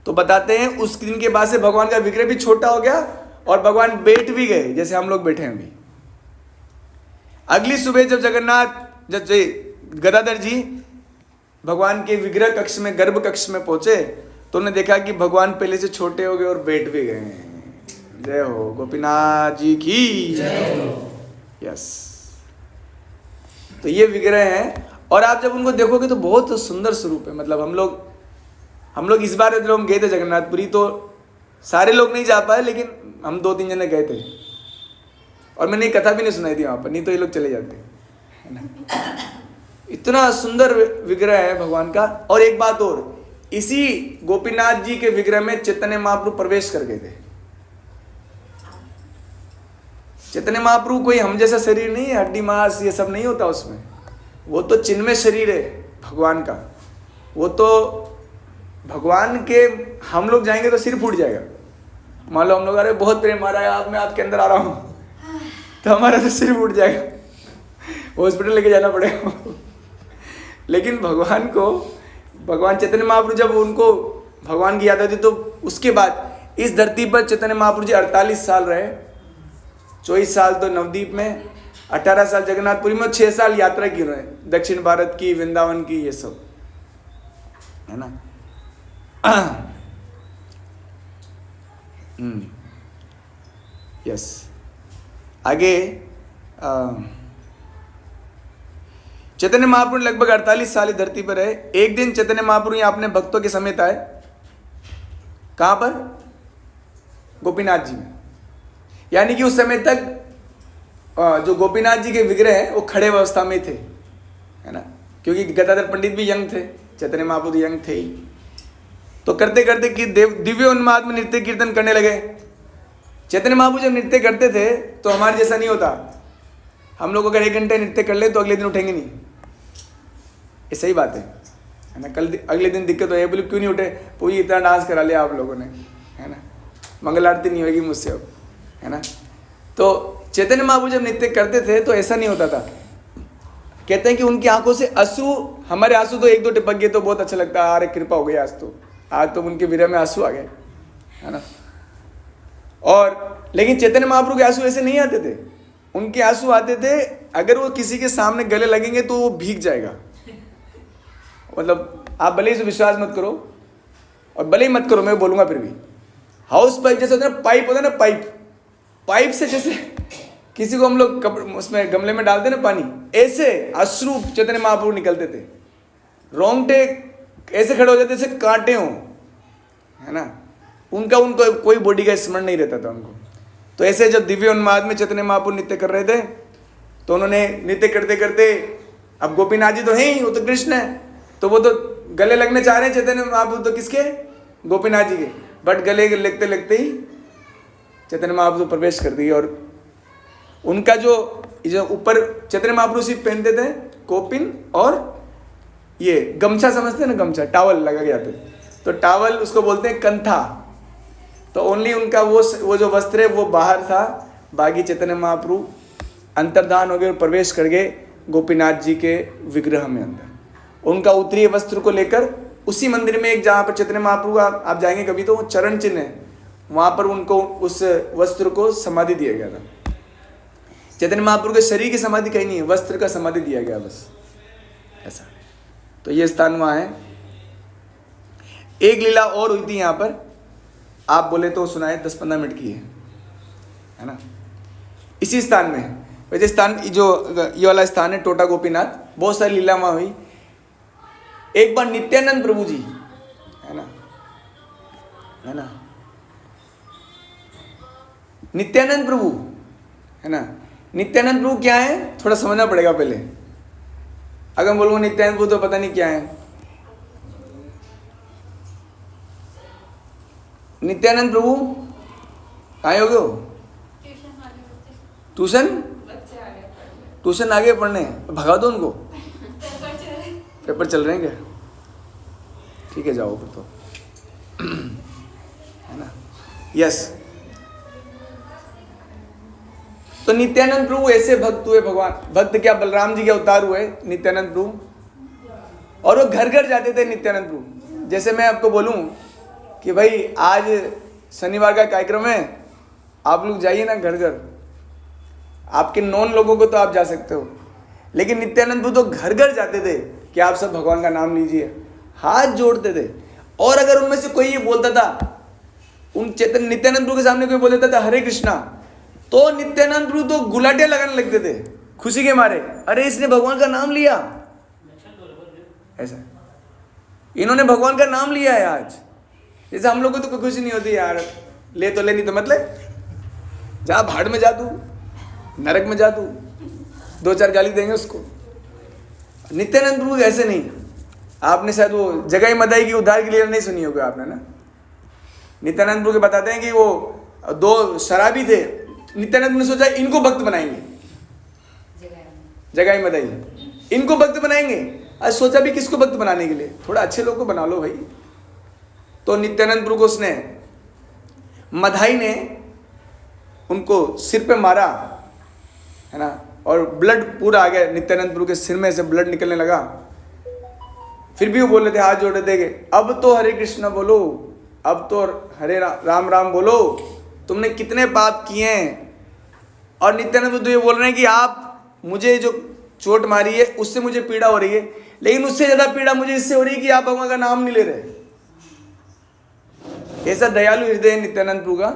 तो बताते हैं उस दिन के बाद से भगवान का विग्रह भी छोटा हो गया और भगवान बैठ भी गए जैसे हम लोग बैठे हैं अभी। अगली सुबह जब गदाधर जी भगवान के विग्रह कक्ष में, गर्भ कक्ष में पहुंचे, तो उन्होंने देखा कि भगवान पहले से छोटे हो गए और बैठ भी गए। जय हो गोपीनाथ जी की जय हो। यस, तो ये विग्रह हैं, और आप जब उनको देखोगे तो बहुत सुंदर स्वरूप है। मतलब हम लोग इस बार जब हम गए थे जगन्नाथपुरी, तो सारे लोग नहीं जा पाए, लेकिन हम 2-3 जने गए थे, और मैंने कथा भी नहीं सुनाई थी वहाँ पर, नहीं तो ये लोग चले जाते, है ना। इतना सुंदर विग्रह है भगवान का। और एक बात और, इसी गोपीनाथ जी के विग्रह में चैतन्य महाप्रभु प्रवेश कर गए थे। चैतन्य महाप्रभु कोई हम जैसा शरीर नहीं है, हड्डी मांस ये सब नहीं होता उसमें, वो तो चिन्मय शरीर है भगवान का। वो तो भगवान के, हम लोग जाएंगे तो सिर फूट जाएगा। मान लो हम लोग अरे बहुत प्रेम आ रहा है आप, मैं आपके अंदर आ रहा हूँ, तो हमारा तो सिर फूट जाएगा, हॉस्पिटल लेके जाना पड़ेगा। लेकिन भगवान को, भगवान चैतन्य महाप्रभु जब उनको भगवान की याद आती, तो उसके बाद इस धरती पर चैतन्य महाप्रभु जी 48 साल रहे। 24 साल तो नवद्वीप में, 18 साल जगन्नाथपुरी में, 6 साल यात्रा की उन्होंने, दक्षिण भारत की, वृंदावन की, ये सब, है ना। यस, आगे चैतन्य महाप्रभु लगभग 48 साल इस धरती पर है। एक दिन चैतन्य महाप्रभु यहाँ अपने भक्तों के समेत आए। कहाँ पर? गोपीनाथ जी में। यानी कि उस समय तक जो गोपीनाथ जी के विग्रह हैं वो खड़े अवस्था में थे, है ना, क्योंकि गदाधर पंडित भी यंग थे, चैतन्य महाप्रभु यंग थे ही। तो करते करते कि दिव्य उन्माद में नृत्य कीर्तन करने लगे। चैतन्य महाप्रभु जब नृत्य करते थे तो हमारे जैसा नहीं होता। हम लोग अगर 1 घंटे नृत्य कर ले तो अगले दिन उठेंगे नहीं, ये सही बात है ना। कल अगले दिन दिक्कत हो, बोले क्यों नहीं उठे? पूरी इतना डांस करा लिया आप लोगों ने, है ना, मंगल आरती नहीं होगी मुझसे अब, है ना। तो चैतन्य महाप्रभु जब नृत्य करते थे तो ऐसा नहीं होता था। कहते हैं कि उनकी आंखों से आंसू, हमारे आंसू तो 1-2 टिपक गए तो बहुत अच्छा लगता है, अरे कृपा हो गई आज तो उनके विरह में आंसू आ गए, है ना। और लेकिन चैतन्य महाप्रभु के आंसू ऐसे नहीं आते थे। उनके आंसू आते थे, अगर वो किसी के सामने गले लगेंगे तो वो भीग जाएगा। मतलब आप भले ही विश्वास मत करो और भले ही मत करो, मैं बोलूंगा फिर भी, हाउस पाइप जैसे होता है ना, पाइप होता है ना, पाइप से जैसे किसी को हम लोग उसमें गमले में डालते ना पानी, ऐसे अश्रु चैतन्य महाप्रभु निकलते थे। रोंगटे ऐसे खड़े हो जाते जैसे कांटे हों, है ना। उनको कोई बॉडी का स्मरण नहीं रहता था उनको। तो ऐसे जब दिव्य उन्माद में चैतन्य महाप्रभु नृत्य कर रहे थे तो उन्होंने नृत्य करते करते, अब गोपीनाथ जी तो हैं ही, वो तो कृष्ण है, तो वो तो गले लगने चाह रहे हैं चैतन्य महाप्रभु तो किसके? गोपीनाथ जी के। बट गले लगते लगते ही चैतन्य महाप्रभु प्रवेश कर दिए। और उनका जो ऊपर चैतन्य महाप्रभु सिर्फ पहनते थे कोपिन और ये गमछा, समझते हैं ना, गमछा टावल लगा के जाते, तो टावल उसको बोलते हैं कंथा। तो ओनली उनका वो जो वस्त्र है वो बाहर था, बाकी चैतन्य महाप्रभु अंतर्धान हो गए और प्रवेश कर गए गोपीनाथ जी के विग्रह में अंदर। उनका उत्तरीय वस्त्र को लेकर उसी मंदिर में एक, जहाँ पर चैतन्य महाप्रभु आप जाएंगे कभी तो वो चरण चिन्ह है, वहाँ पर उनको उस वस्त्र को समाधि दिया गया था। चैतन्य महाप्रभु के शरीर की समाधि कहीं नहीं है, वस्त्र का समाधि दिया गया बस, ऐसा। तो ये स्थान वहाँ है। एक लीला और हुई थी यहाँ पर, आप बोले तो सुनाए, 10-15 मिनट की है ना। इसी स्थान में, वैसे स्थान जो ये वाला स्थान है टोटा गोपीनाथ, बहुत सारी लीला वहाँ हुई। एक बार नित्यानंद प्रभु जी, है ना, नित्यानंद प्रभु, है ना। नित्यानंद प्रभु क्या है थोड़ा समझना पड़ेगा पहले। अगर मैं बोलूँगा नित्यानंद प्रभु तो पता नहीं क्या है। नित्यानंद प्रभु कहाँ हो गए? ट्यूशन आगे पढ़ने, भगा दो उनको। पेपर चल रहे हैं क्या? ठीक है, जाओ फिर तो, है ना। यस, तो नित्यानंद प्रभु ऐसे भक्त हुए, भगवान भक्त क्या, बलराम जी के अवतार हुए नित्यानंद प्रभु। और वो घर घर जाते थे नित्यानंद प्रभु। जैसे मैं आपको बोलूं कि भाई आज शनिवार का कार्यक्रम है, आप लोग जाइए ना घर घर, आपके नॉन लोगों को तो आप जा सकते हो, लेकिन नित्यानंद प्रभु तो घर घर जाते थे कि आप सब भगवान का नाम लीजिए, हाथ जोड़ते थे। और अगर उनमें से कोई ये बोलता था, उन चैतन्य नित्यानंद प्रभु के सामने कोई बोल देता था हरे कृष्णा, तो नित्यानंद प्रभु तो गुलाटियां लगाने लगते थे खुशी के मारे, अरे इसने भगवान का नाम लिया, ऐसा इन्होंने भगवान का नाम लिया है आज। जैसे हम लोग को तो कोई खुशी नहीं होती यार, ले तो ले, नहीं तो मत ले, जा भाड़ में जा तू, नरक में जा तू, 2-4 गाली देंगे उसको। नित्यानंद प्रभु ऐसे नहीं। आपने शायद वो जगाई मदाई की उद्धार की लीला नहीं सुनी होगी आपने ना। नित्यानंद प्रभु के बताते हैं कि वो 2 शराबी थे, नित्यानंद ने सोचा इनको भक्त बनाएंगे, जगाई मदाई इनको भक्त बनाएंगे। आज सोचा भी किसको भक्त बनाने के लिए, थोड़ा अच्छे लोग को बना लो भाई। तो नित्यानंद प्रभु को उसने, मधाई ने उनको सिर पे मारा, है ना, और ब्लड पूरा आ गया, नित्यानंद प्रभु के सिर में से ब्लड निकलने लगा। फिर भी वो बोल रहे थे, हाथ जोड़े थे, अब तो हरे कृष्ण बोलो, अब तो हरे राम राम बोलो, तुमने कितने पाप किए हैं। और नित्यानंद प्रभु ये बोल रहे हैं कि आप मुझे जो चोट मारी है उससे मुझे पीड़ा हो रही है, लेकिन उससे ज़्यादा पीड़ा मुझे इससे हो रही है कि आप भगवान का नाम नहीं ले रहे। कैसा दयालु हृदय है नित्यानंद प्रभु का,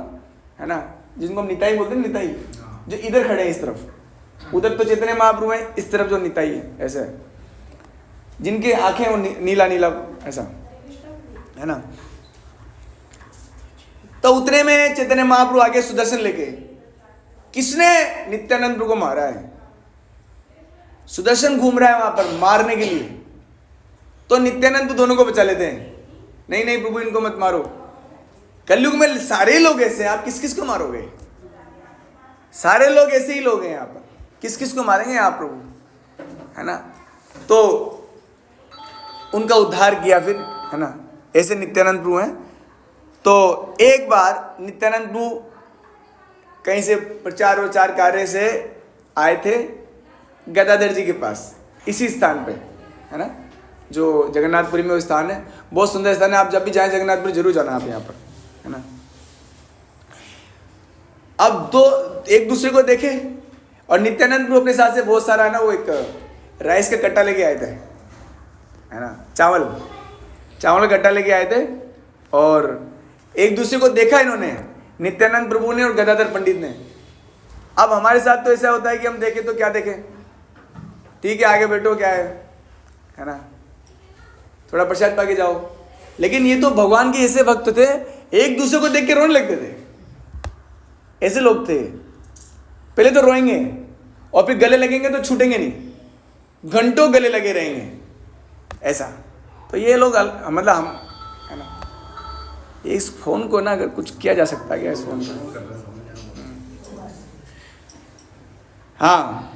है ना, जिनको हम निताई बोलते हैं, निताई जो इधर खड़े हैं इस तरफ, उधर तो चैतन्य महाप्रभु हैं, इस तरफ जो निताई है, ऐसा है, जिनकी आंखें वो नीला नीला ऐसा, है ना। तो उतने में चैतन्य महाप्रभु आगे सुदर्शन लेके, किसने नित्यानंद प्रभु को मारा है? सुदर्शन घूम रहा है वहां पर मारने के लिए, तो नित्यानंद तो दोनों को बचा लेते हैं, नहीं नहीं प्रभु इनको मत मारो, कलयुग में सारे लोग ऐसे हैं, आप किस किस को मारोगे? सारे लोग ऐसे ही लोग हैं यहाँ पर, किस किस को मारेंगे आप प्रभु, है ना। तो उनका उद्धार किया फिर, है ना, ऐसे नित्यानंद प्रभु हैं। तो एक बार नित्यानंद प्रभु कहीं से प्रचार वचार कार्य से आए थे गदाधर जी के पास, इसी स्थान पे, है ना, जो जगन्नाथपुरी में वो स्थान है, बहुत सुंदर स्थान है, आप जब भी जाएं जगन्नाथपुरी जरूर जाना आप यहाँ पर, है ना। अब दो एक दूसरे को देखे, और नित्यानंद प्रभु अपने साथ से बहुत सारा, है ना, वो एक राइस का कट्टा लेके आए थे, है ना, चावल का कट्टा लेके आए थे, और एक दूसरे को देखा इन्होंने, नित्यानंद प्रभु ने और गदाधर पंडित ने। अब हमारे साथ तो ऐसा होता है कि हम देखें तो क्या देखें, ठीक है आगे बैठो, क्या है ना, थोड़ा प्रसाद पाके जाओ, लेकिन ये तो भगवान के ऐसे भक्त थे, एक दूसरे को देख के रोने लगते थे, ऐसे लोग थे। पहले तो रोएंगे और फिर गले लगेंगे तो छूटेंगे नहीं, घंटों गले लगे रहेंगे, ऐसा। तो ये लोग मतलब हम, है ना, इस फोन को ना अगर कुछ किया जा सकता है क्या इस फोन को, हाँ,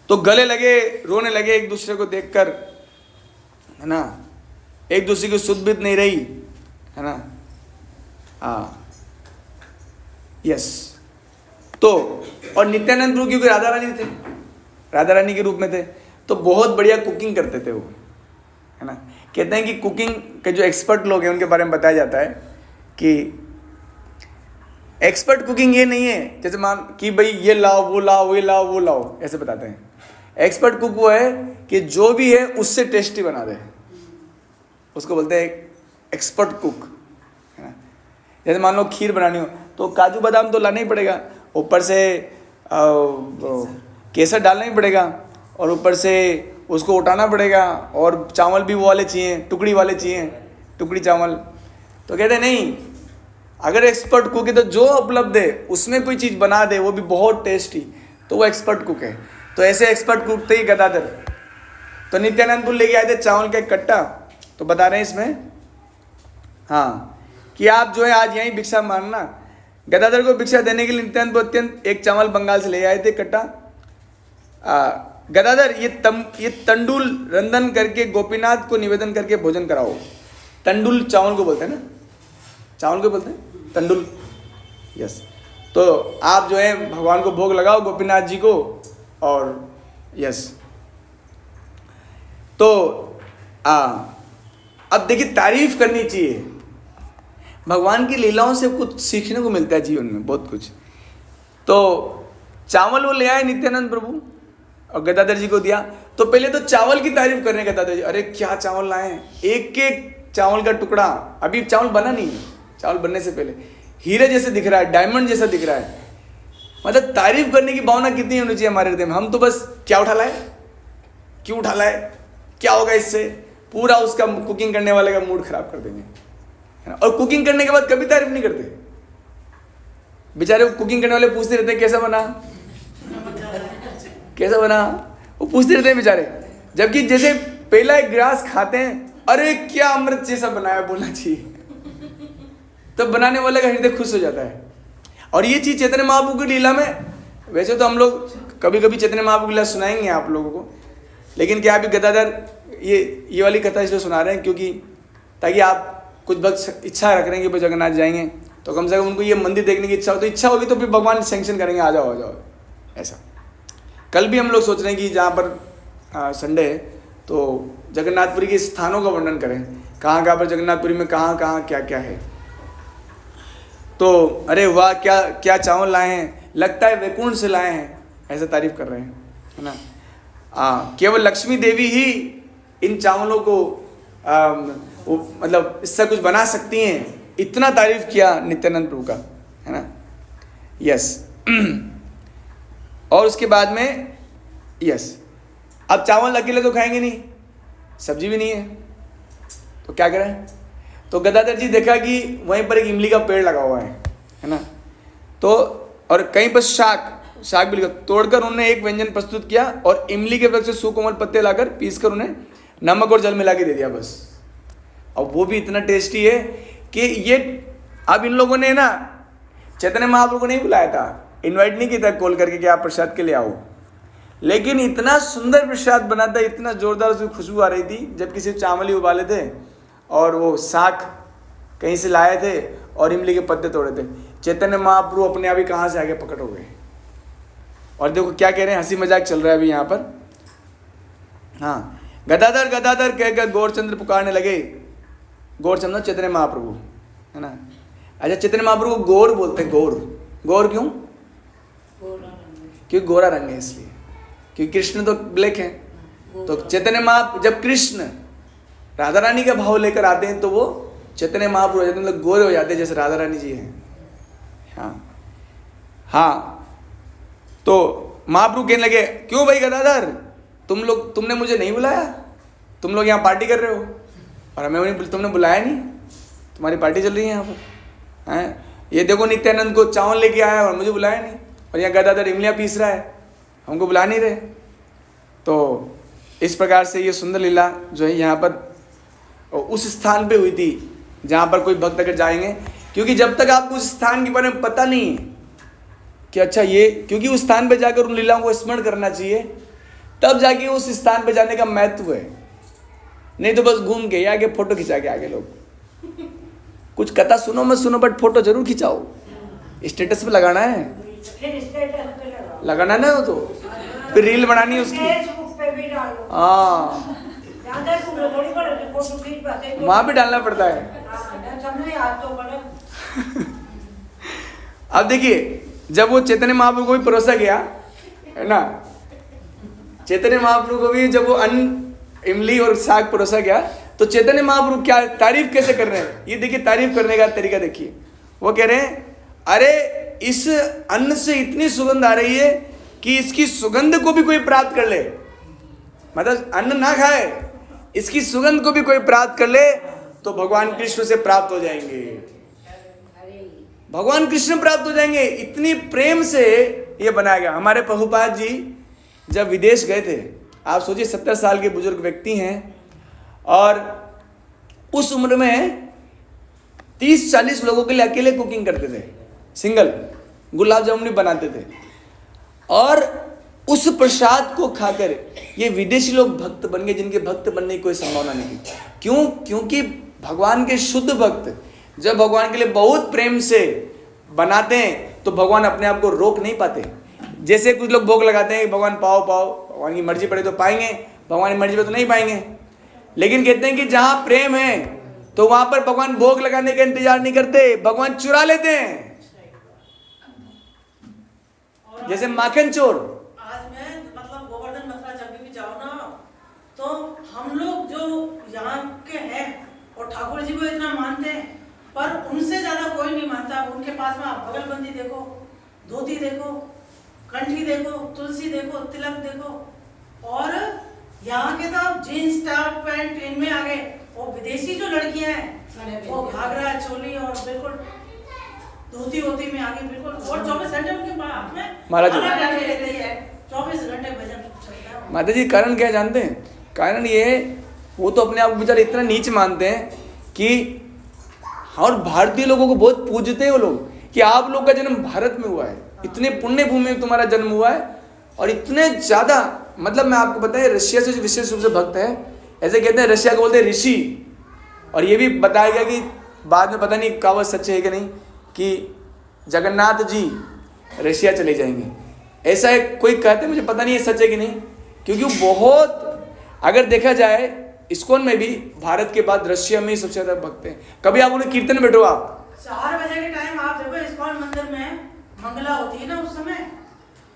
तो गले लगे, रोने लगे एक दूसरे को देखकर, है ना, एक दूसरे की सुध-बुध नहीं रही, है ना, हाँ, यस। तो और नित्यानंद प्रभु क्योंकि राधा रानी थे, राधा रानी के रूप में थे, तो बहुत बढ़िया कुकिंग करते थे वो, है ना। कहते हैं कि कुकिंग के जो एक्सपर्ट लोग हैं उनके बारे में बताया जाता है कि एक्सपर्ट कुकिंग ये नहीं है जैसे मान कि भाई ये लाओ वो लाओ, ये लाओ वो लाओ, ऐसे बताते हैं। एक्सपर्ट कुक वो है कि जो भी है उससे टेस्टी बना दे, उसको बोलते हैं एक्सपर्ट कुक, है ना। जैसे मान लो खीर बनानी हो तो काजू बादाम तो लाना ही पड़ेगा, ऊपर से केसर डालना ही पड़ेगा, और ऊपर से उसको उठाना पड़ेगा, और चावल भी वो वाले चाहिए, टुकड़ी वाले चाहिए, टुकड़ी चावल। तो कहते हैं नहीं, अगर एक्सपर्ट कुक है तो जो उपलब्ध है उसमें कोई चीज़ बना दे वो भी बहुत टेस्टी, तो वो एक्सपर्ट कुक है। तो ऐसे एक्सपर्ट कुक थे गदाधर। तो नित्यानंदपुर लेके आए थे चावल का एक कट्टा, तो बता रहे हैं इसमें, हाँ, कि आप जो है आज यहीं भिक्षा मांगना। गदाधर को भिक्षा देने के लिए नित्यानंद अत्यंत एक चावल बंगाल से ले आए थे कट्टा। गदाधर ये तंडुल रंधन करके गोपीनाथ को निवेदन करके भोजन कराओ। तंडुल चावल को बोलते हैं ना, चावल को बोलते हैं तंडुल, यस। तो आप जो है भगवान को भोग लगाओ गोपीनाथ जी को, और यस। तो अब देखिए तारीफ करनी चाहिए, भगवान की लीलाओं से कुछ सीखने को मिलता है जीवन में, बहुत कुछ। तो चावल वो ले आए नित्यानंद प्रभु और गदाधर जी को दिया। तो पहले तो चावल की तारीफ कर रहे हैं गदाधर जी, अरे क्या चावल लाए हैं, एक एक चावल का टुकड़ा, अभी चावल बना नहीं है, चावल बनने से पहले हीरे जैसे दिख रहा है, डायमंड जैसा दिख रहा है। मतलब तारीफ करने की भावना कितनी होनी चाहिए हमारे हृदय में। हम तो बस क्या उठा लाए, क्यों उठा लाए, क्या होगा इससे, पूरा उसका कुकिंग करने वाले का मूड खराब कर देंगे, है ना। और कुकिंग करने के बाद कभी तारीफ नहीं करते बेचारे। कुकिंग करने वाले पूछते रहते हैं कैसा बना, कैसा बना, वो पूछते रहते हैं बेचारे। जबकि जैसे पहला एक गिलास खाते हैं, अरे क्या अमृत जैसा बनाया बोलना चाहिए, तब बनाने वाले का हृदय खुश हो जाता है। और ये चीज़ चैतन्य महाप्रभु की लीला में, वैसे तो हम लोग कभी कभी चैतन्य महाप्रभु की लीला सुनाएंगे आप लोगों को, लेकिन क्या अभी गदाधर ये वाली कथा इसलिए सुना रहे हैं क्योंकि ताकि आप कुछ वक्त इच्छा रख रहे हैं कि भाई जगन्नाथ जाएंगे, तो कम से कम उनको ये मंदिर देखने की इच्छा हो, तो इच्छा होगी तो फिर भगवान सैंक्शन करेंगे, आ जाओ ऐसा। कल भी हम लोग सोच रहे हैं कि जहाँ पर संडे है तो जगन्नाथपुरी के स्थानों का वर्णन करें, कहाँ कहाँ पर जगन्नाथपुरी में कहाँ कहाँ क्या क्या है। तो अरे वाह क्या क्या चावल लाए हैं, लगता है वैकुंठ से लाए हैं, ऐसा तारीफ कर रहे हैं, है ना। केवल लक्ष्मी देवी ही इन चावलों को मतलब इससे कुछ बना सकती हैं, इतना तारीफ किया नित्यानंद प्रभु का, है ना। यस। और उसके बाद में यस, अब चावल अकेले तो खाएंगे नहीं, सब्जी भी नहीं है, तो क्या करें। तो गदाधर जी देखा कि वहीं पर एक इमली का पेड़ लगा हुआ है ना। तो और कहीं पर शाक भी लगा, तोड़कर उन्होंने एक व्यंजन प्रस्तुत किया और इमली के वृक्ष से सुकोमल पत्ते लाकर पीसकर उन्हें नमक और जल मिला के दे दिया बस। अब वो भी इतना टेस्टी है कि ये, अब इन लोगों ने ना चैतन्य महाप्रभु को नहीं बुलाया था, इनवाइट नहीं किया था कॉल करके कि आप प्रसाद के लिए आओ, लेकिन इतना सुंदर प्रसाद बना था, इतना जोरदार उसकी खुशबू आ रही थी, जबकि सिर्फ चावल ही उबाले थे और वो साग कहीं से लाए थे और इमली के पत्ते तोड़े थे। चैतन्य महाप्रभु अपने आप ही कहाँ से आगे पकड़ हो गए। और देखो क्या कह रहे हैं, हंसी मजाक चल रहा है अभी यहाँ पर। हाँ, गदाधर गदाधर कहकर गौरचंद्र पुकारने लगे। गौरचंद्र चैतन्य महाप्रभु, है ना। अच्छा, चैतन्य महाप्रभु को गौर बोलते हैं। गौर क्यों? क्योंकि गोरा रंग है इसलिए, क्योंकि कृष्ण तो ब्लैक है। तो चैतन्य महाप्रभु जब कृष्ण राधा रानी का भाव लेकर आते हैं तो वो चैतन्य महाप्रभु मतलब गोरे हो जाते हैं, जैसे राधा रानी जी हैं। हाँ, तो महाप्रभु कहने लगे, क्यों भाई गदाधर, तुमने मुझे नहीं बुलाया, तुम लोग यहाँ पार्टी कर रहे हो और हमें तुमने बुलाया नहीं, तुम्हारी पार्टी चल रही है यहाँ पर, हैं। ये देखो नित्यानंद को चावल लेके आया और मुझे बुलाया नहीं, और यहाँ गदाधर इमलियाँ पीस रहा है, हमको बुला नहीं रहे। तो इस प्रकार से ये सुंदर लीला जो है यहाँ पर उस स्थान पे हुई थी जहाँ पर कोई भक्त अगर जाएंगे, क्योंकि जब तक आपको उस स्थान के बारे में पता नहीं है कि अच्छा ये, क्योंकि उस स्थान पे जाकर उन लीलाओं को स्मरण करना चाहिए, तब जाके उस स्थान पे जाने का महत्व है। नहीं तो बस घूम के आगे फोटो खिंचा के आगे लोग, कुछ कथा सुनो मत सुनो, बट फोटो जरूर खिंचाओ, स्टेटस पे लगाना है, लगाना ना हो तो फिर रील बनानी है उसकी। हाँ, वहां भी डालना पड़ता है। अब देखिए, जब वो चैतन्य महाप्रभु को भी परोसा गया, है ना, चैतन्य महाप्रभु को भी जब वो अन्न इमली और साग परोसा गया, तो चैतन्य महाप्रभु क्या तारीफ कैसे कर रहे हैं, ये देखिए तारीफ करने का तरीका देखिए। वो कह रहे हैं, अरे इस अन्न से इतनी सुगंध आ रही है कि इसकी सुगंध को भी कोई प्राप्त कर ले, मतलब अन्न ना खाए, इसकी सुगंध को भी कोई प्राप्त कर ले तो भगवान कृष्ण से प्राप्त हो जाएंगे, भगवान कृष्ण प्राप्त हो जाएंगे। इतनी प्रेम से ये बनाया गया। हमारे प्रभुपाद जी जब विदेश गए थे, आप सोचिए 70 साल के बुजुर्ग व्यक्ति हैं और उस उम्र में 30-40 लोगों के लिए अकेले कुकिंग करते थे, सिंगल गुलाब जामुन भी बनाते थे। और उस प्रसाद को खाकर ये विदेशी लोग भक्त बन गए, जिनके भक्त बनने की कोई संभावना नहीं थी। क्यों? क्योंकि भगवान के शुद्ध भक्त जब भगवान के लिए बहुत प्रेम से बनाते हैं तो भगवान अपने आप को रोक नहीं पाते। जैसे कुछ लोग भोग लगाते हैं कि भगवान पाओ पाओ, भगवान की मर्जी पड़े तो पाएंगे, भगवान की मर्जी पे तो नहीं पाएंगे। लेकिन कहते हैं कि जहां प्रेम है तो वहां पर भगवान भोग लगाने का इंतजार नहीं करते, भगवान चुरा लेते हैं, जैसे माखन चोर। आज मैं मतलब गोवर्धन मथुरा जब भी जाओ ना, तो हम लोग जो यहाँ के हैं और ठाकुर जी को इतना मानते हैं, पर उनसे ज्यादा कोई नहीं मानता। उनके पास में आप बगलबंदी देखो, धोती देखो, कंठी देखो, तुलसी देखो, तिलक देखो, और यहाँ के तो जीन्स टॉप पैंट इनमें आ गए। और विदेशी जो लड़कियां हैं वो घाघरा चोली और बिल्कुल धोती होती में आगे बिल्कुल, और 24 घंटे उनके हाथ में महाराज 24 घंटे भजन चलता है। माता जी कारण क्या जानते हैं? कारण ये, वो तो अपने आप को बेचारे इतना नीच मानते हैं कि, और भारतीय लोगों को बहुत पूजते हैं वो लोग कि आप लोग का जन्म भारत में हुआ है, इतने पुण्य भूमि में तुम्हारा जन्म हुआ है, और इतने ज्यादा, मतलब मैं आपको बताएं रशिया से जो विशेष रूप से भक्त है, ऐसे कहते हैं रशिया को बोलते हैं ऋषि। और ये भी बताया गया कि बाद में पता नहीं कहावत सच है कि नहीं, कि जगन्नाथ जी रशिया चले जाएंगे, ऐसा है कोई कहते हैं, मुझे पता नहीं है सच है कि नहीं, क्योंकि बहुत, अगर देखा जाए इस्कॉन में भी भारत के बाद रशिया में ही सबसे ज्यादा भक्त हैं। कभी आप उन्हें कीर्तन में बैठो, आप 4 बजे के टाइम आप देखो इस्कॉन मंदिर में मंगला होती है ना, उस समय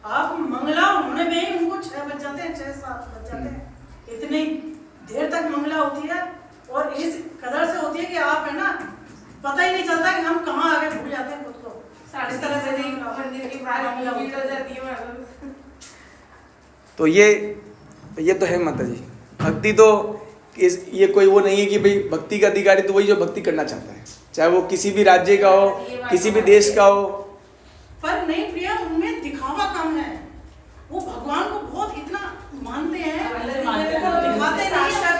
आप मंगला होने में ही उनको 6 बज जाते हैं, 6-7 बज जाते हैं, इतनी देर तक मंगला होती है। और इस कदर से होती है कि आप है ना पता ही नहीं चलता कि हम कहाँ आगे भूल जाते हैं खुद को। साढ़े इस तरह से नहीं मंदिर की प्रारंभ भीड़ हो जाती है वहाँ पर। तो ये तो है माता जी। भक्ति तो ये कोई वो नहीं है कि भाई भक्ति का अधिकारी तो वही जो भक्ति करना चाहता है, चाहे वो किसी भी राज्य का हो, किसी भी देश का हो। पर नहीं प्रिया, उनमें दिखावा कम है। वो भगवान को बहुत इतना मानते हैं, दिखाते नहीं।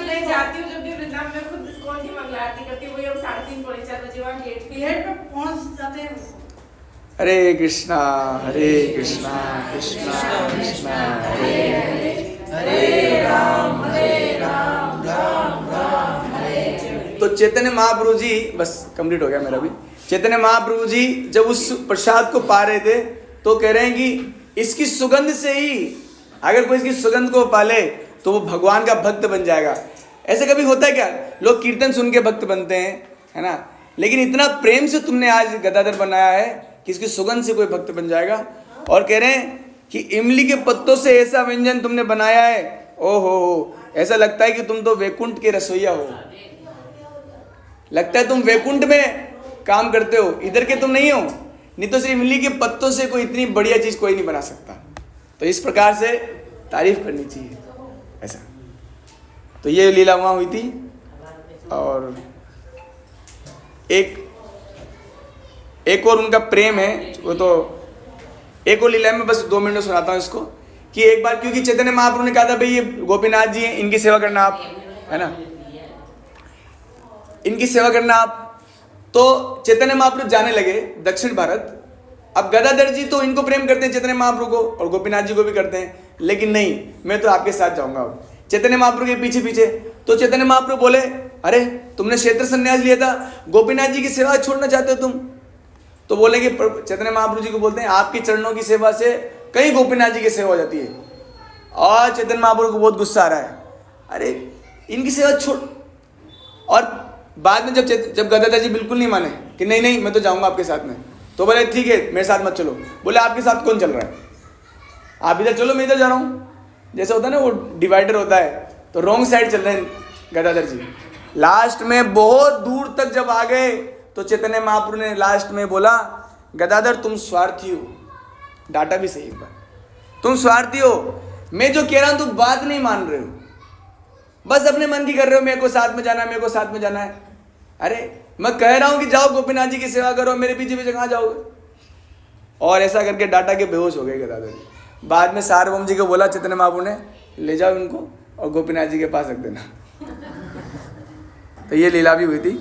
नहीं जाती हूँ जब भी वृंदावन में, खुद इस्कॉन की मंगला आरती करती हूँ, वही हम 3:30 पौने 4 बजे वहाँ गेट गेट पे पहुंच जाते हैं। हरे कृष्णा कृष्णा कृष्णा हरे हरे, हरे राम राम राम हरे। तो चैतन्य महाप्रभु जी, बस कंप्लीट हो गया मेरा भी। चैतन्य महाप्रभु जी जब उस प्रसाद को पा रहे थे तो कह रहे हैं कि इसकी सुगंध से ही अगर कोई इसकी सुगंध को पाले तो वो भगवान का भक्त बन जाएगा। ऐसे कभी होता है क्या? लोग कीर्तन सुन के भक्त बनते हैं, है ना, लेकिन इतना प्रेम से तुमने आज गदाधर बनाया है कि इसकी सुगंध से कोई भक्त बन जाएगा। और कह रहे हैं कि इमली के पत्तों से ऐसा व्यंजन तुमने बनाया है, ओहो ऐसा लगता है कि तुम तो वैकुंठ के रसोइया हो, लगता है तुम वैकुंठ में काम करते हो, इधर के तुम नहीं हो। नहीं तो सिर्फ इमली के पत्तों से कोई इतनी बढ़िया चीज कोई नहीं बना सकता। तो इस प्रकार से तारीफ करनी चाहिए ऐसा। तो ये लीला वहाँ हुई थी। और एक और उनका प्रेम है, वो तो एक और लीला में बस 2 मिनट में सुनाता हूँ इसको। कि एक बार क्योंकि चैतन्य महाप्रभु ने कहा था भाई ये गोपीनाथ जी हैं, इनकी सेवा करना आप, है ना, इनकी सेवा करना आप। तो चैतन्य महाप्रभु जाने लगे दक्षिण भारत। अब गदाधर जी तो इनको प्रेम करते हैं चैतन्य महाप्रभु को, और गोपीनाथ जी को भी करते हैं, लेकिन नहीं मैं तो आपके साथ जाऊंगा। अब चैतन्य महाप्रभु के पीछे पीछे। तो चैतन्य महाप्रभु बोले अरे तुमने क्षेत्र संन्यास लिया था, गोपीनाथ जी की सेवा छोड़ना चाहते हो तुम? तो बोले कि चैतन्य महाप्रभु जी को बोलते हैं आपके चरणों की सेवा से कहीं गोपीनाथ जी की सेवा हो जाती है। और चैतन्य महाप्रभु को बहुत गुस्सा आ रहा है, अरे इनकी सेवा छोड़। और बाद में जब गदाधर जी बिल्कुल नहीं माने कि नहीं नहीं मैं तो जाऊंगा आपके साथ में, तो बोले ठीक है मेरे साथ मत चलो। बोले आपके साथ कौन चल रहा है? आप इधर चलो, मैं इधर जा रहा हूँ। जैसे होता है ना वो डिवाइडर होता है, तो रॉन्ग साइड चल रहे हैं गदाधर जी। लास्ट में बहुत दूर तक जब आ गए तो चैतन्य महाप्रभु ने लास्ट में बोला गदाधर तुम स्वार्थी हो। डाटा भी सही एक बार, तुम स्वार्थी हो, मैं जो कह रहा हूं तुम बात नहीं मान रहे हो, बस अपने मन की कर रहे हो, मेरे को साथ में जाना है, मेरे को साथ में जाना है। अरे मैं कह रहा हूं कि जाओ गोपीनाथ जी की सेवा करो, मेरे पीछे पीछे कहाँ जाओगे? और ऐसा करके डाटा के बेहोश हो गए गदाधर जी। बाद में सार्वभौम जी को बोला चैतन्य महाप्रभु ने ले जाओ इनको और गोपीनाथ जी के पास रख देना। तो ये लीला भी हुई थी।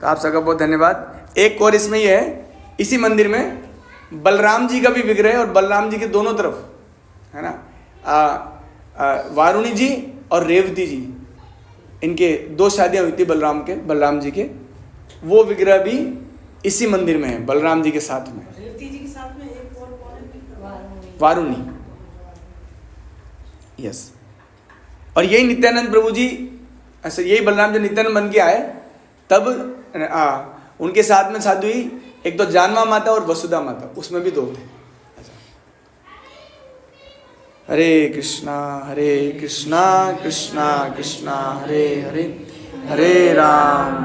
तो आप सबका बहुत धन्यवाद। एक और इसमें ये है, इसी मंदिर में बलराम जी का भी विग्रह है, और बलराम जी के दोनों तरफ, है ना, वारुणी जी और रेवती जी, इनके 2 शादियां हुई थी बलराम जी के। वो विग्रह भी इसी मंदिर में है, बलराम जी के साथ में। रेवती जी के साथ में एक और कौन है? वारुणी, यस। और यही नित्यानंद प्रभु जी, ऐसे यही बलराम जो नित्यानंद बन के आए तब उनके साथ में साधु हुई, एक तो जानवा माता और वसुधा माता, उसमें भी 2 थे। हरे कृष्णा कृष्णा कृष्णा हरे हरे, हरे राम